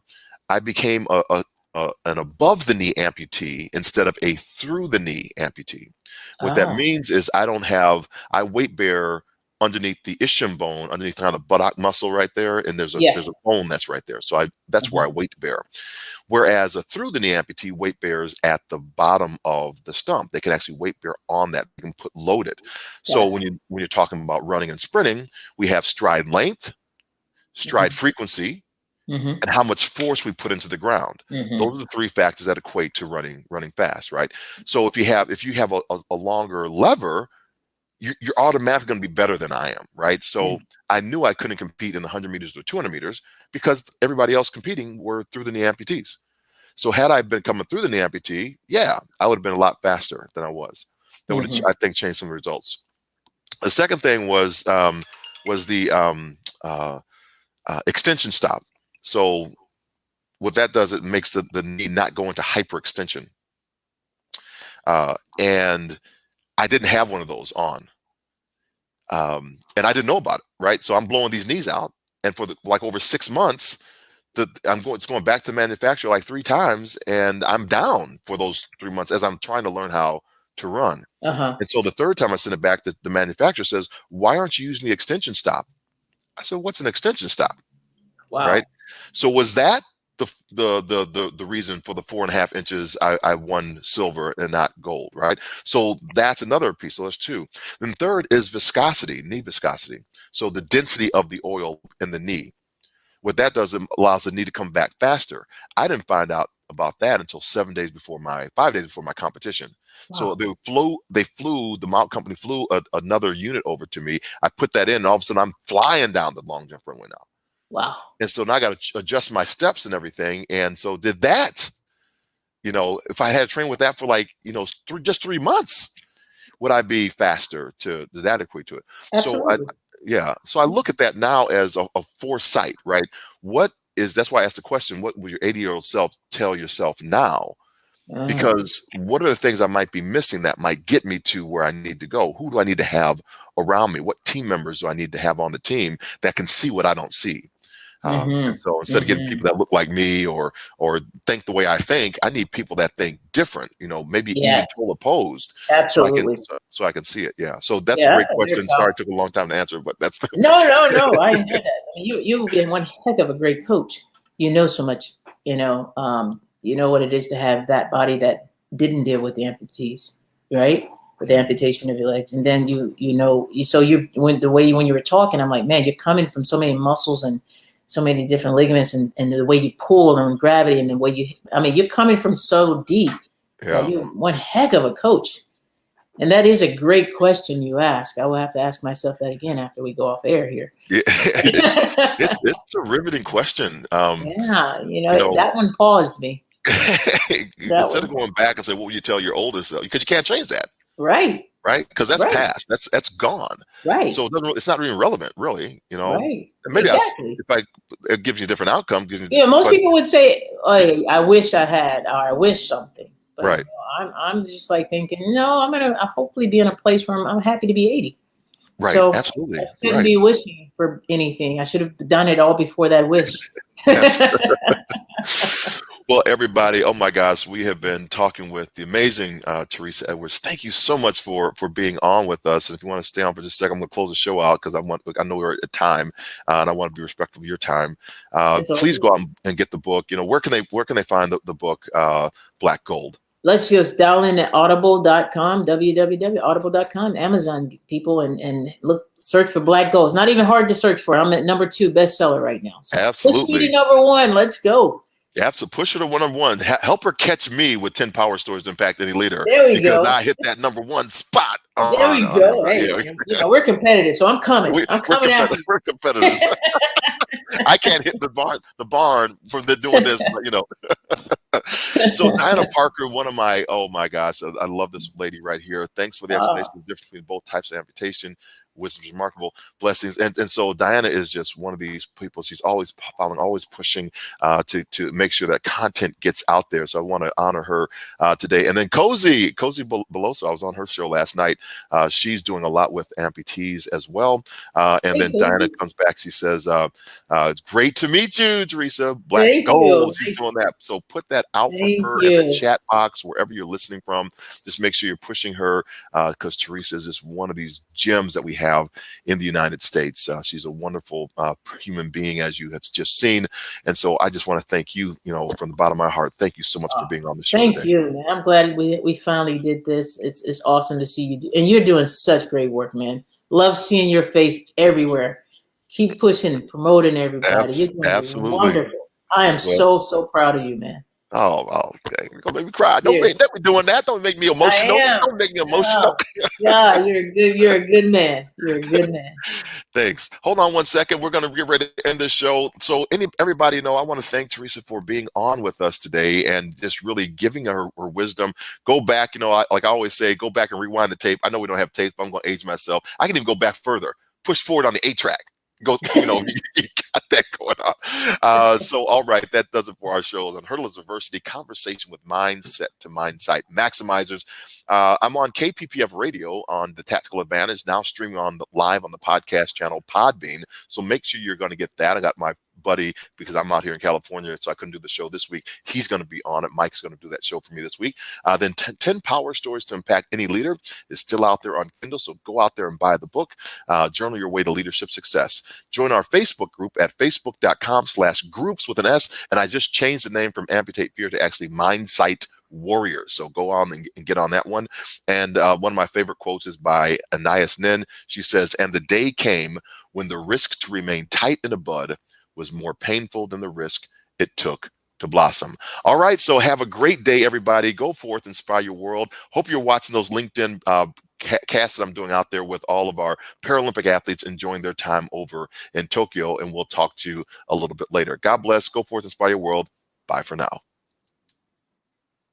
I became an above the knee amputee instead of a through the knee amputee. What that
Ah.
means is I weight bear underneath the ischium bone, underneath kind of the buttock muscle right there, and there's a bone that's right there. So that's where I weight bear. Whereas a through the knee amputee weight bears at the bottom of the stump. They can actually weight bear on that. They can load it. So when you're talking about running and sprinting, we have stride length, stride frequency, and how much force we put into the ground. Those are the three factors that equate to running fast, right? So if you have a longer lever, you're automatically going to be better than I am, right? So I knew I couldn't compete in the 100 meters or 200 meters because everybody else competing were through the knee amputees. So had I been coming through the knee amputee, I would have been a lot faster than I was. That would have, I think, changed some results. The second thing was the extension stop. So what that does, it makes the knee not go into hyperextension. And I didn't have one of those on. And I didn't know about it, right? So I'm blowing these knees out. And for over 6 months, it's going back to the manufacturer like 3 times, and I'm down for those 3 months as I'm trying to learn how to run. And so the third time I sent it back, the manufacturer says, why aren't you using the extension stop? I said, what's an extension stop?
Wow.
Right? So was that the reason for the 4.5 inches I won silver and not gold, right? So that's another piece. So there's two. Then third is viscosity, knee viscosity. So the density of the oil in the knee. What that does, it allows the knee to come back faster. I didn't find out about that until 5 days before my competition. So
Wow.
the mount company flew another unit over to me. I put that in, and all of a sudden I'm flying down the long jump runway now.
Wow.
And so now I got to adjust my steps and everything. And so did that, if I had trained with that for like, just 3 months, would I be faster? Did that equate to it? So
Absolutely.
yeah. So I look at that now as a foresight, right? That's why I asked the question, what will your 80-year-old self tell yourself now?
Mm.
Because what are the things I might be missing that might get me to where I need to go? Who do I need to have around me? What team members do I need to have on the team that can see what I don't see? And
Mhm.
so instead of getting
Mhm.
people that look like me or think the way I think, I need people that think different, maybe even
Yes.
total opposed,
Absolutely.
so I can see it. Yeah. So that's a
Yeah,
great
that's very
question. Sorry, it
powerful.
took a long time to answer, but that's the
No, no, no. I enjoy that. I mean, you've been one heck of a great coach. You know so much. You know what it is to have that body that didn't deal with the amputees, right? With the amputation of your legs, and then when you were talking, I'm like, man, you're coming from so many muscles and so many different ligaments, and the way you pull and gravity, and the way you're coming from so deep that
yeah.
you're one heck of a coach. And that is a great question you ask. I will have to ask myself that again after we go off air here.
Yeah. It's a riveting question.
Yeah,
You know,
that one paused me. That
instead of
one,
going back and say, what would you tell your older self? Because you can't change that.
right,
Right? Because that's
right,
past. That's gone.
right,
So it's not even relevant, really.
right,
And maybe
exactly.
it gives you a different outcome,
Most
but
people would say, "Oh, I wish I had," or "I wish something," but
right,
I'm just like thinking, no, I'm gonna hopefully be in a place where I'm happy to be 80.
right,
So I
absolutely,
shouldn't
right.
be wishing for anything. I should have done it all before that wish.
Well, everybody, oh my gosh, we have been talking with the amazing Teresa Edwards. Thank you so much for being on with us. And if you want to stay on for just a second, I'm going to close the show out because I know we're at time, and I want to be respectful of your time.
It's all
Please
good.
go out and get the book. Where can they find the book Black Gold?
Let's just dial in at audible.com, www.audible.com, Amazon people, and search for Black Gold. It's not even hard to search for. I'm at #2 bestseller right now. So push me
Absolutely.
to #1. Let's go.
You have to push her to 1-on-1. Help her catch me with 10 power stories to impact any leader
There we
because
go.
I hit that #1 spot
There
on,
we
on
go. Hey, we're competitive, so I'm coming.
we,
I'm
we're,
coming after
competitive,
you.
we're competitors. I can't hit the barn from doing this, but. So Diana Parker, oh my gosh, I love this lady right here. Thanks for the
Oh,
explanation of the difference between both types of amputation. Wisdom is remarkable, blessings, and so Diana is just one of these people. She's always following, always pushing to make sure that content gets out there. So I want to honor her today. And then Cozy Beloso, I was on her show last night. She's doing a lot with amputees as well. And
hey,
then Diana
Cozy.
comes back. She says, "It's great to meet you, Teresa. Black
Thank you.
Gold." She's doing that. So put that out for
Thank
her in the
you.
chat box wherever you're listening from. Just make sure you're pushing her because Teresa is just one of these gems that we have in the United States. She's a wonderful human being, as you have just seen. And so I just want to thank you, from the bottom of my heart. Thank you so much for
Oh,
being on the show
thank
today.
you, man. I'm glad we finally did this. It's awesome to see you, and you're doing such great work, man. Love seeing your face everywhere. Keep pushing, promoting everybody. You're doing
Absolutely.
wonderful. I am
Well,
so proud of you, man.
okay. You're gonna make me cry. Don't
Yeah,
be doing that. Don't make me
I
emotional.
am.
Don't make me emotional.
Yeah, yeah. You're a good man. You're a good man.
Thanks. Hold on one second. We're going to get ready to end this show. So, everybody, I want to thank Teresa for being on with us today and just really giving her wisdom. Go back, like I always say, go back and rewind the tape. I know we don't have tapes, but I'm going to age myself. I can even go back further, push forward on the 8-track. Go, you got that going on. So, all right, that does it for our show on Hurdlers University Conversation with Mindset to Mindsight Maximizers. I'm on KPPF Radio on the Tactical Advantage, now streaming live on the podcast channel Podbean. So make sure you're going to get that. I got my buddy, because I'm out here in California, so I couldn't do the show this week. He's going to be on it. Mike's going to do that show for me this week. Then 10 Power Stories to Impact Any Leader is still out there on Kindle, so go out there and buy the book. Journal your way to leadership success. Join our Facebook group at facebook.com/groups with an S, and I just changed the name from Amputate Fear to actually Mindsight Warriors. So go on and get on that one. And one of my favorite quotes is by Anais Nin. She says, "And the day came when the risk to remain tight in a bud was more painful than the risk it took to blossom." All right, so have a great day, everybody. Go forth, inspire your world. Hope you're watching those LinkedIn casts that I'm doing out there with all of our Paralympic athletes enjoying their time over in Tokyo, and we'll talk to you a little bit later. God bless. Go forth, inspire your world. Bye for now.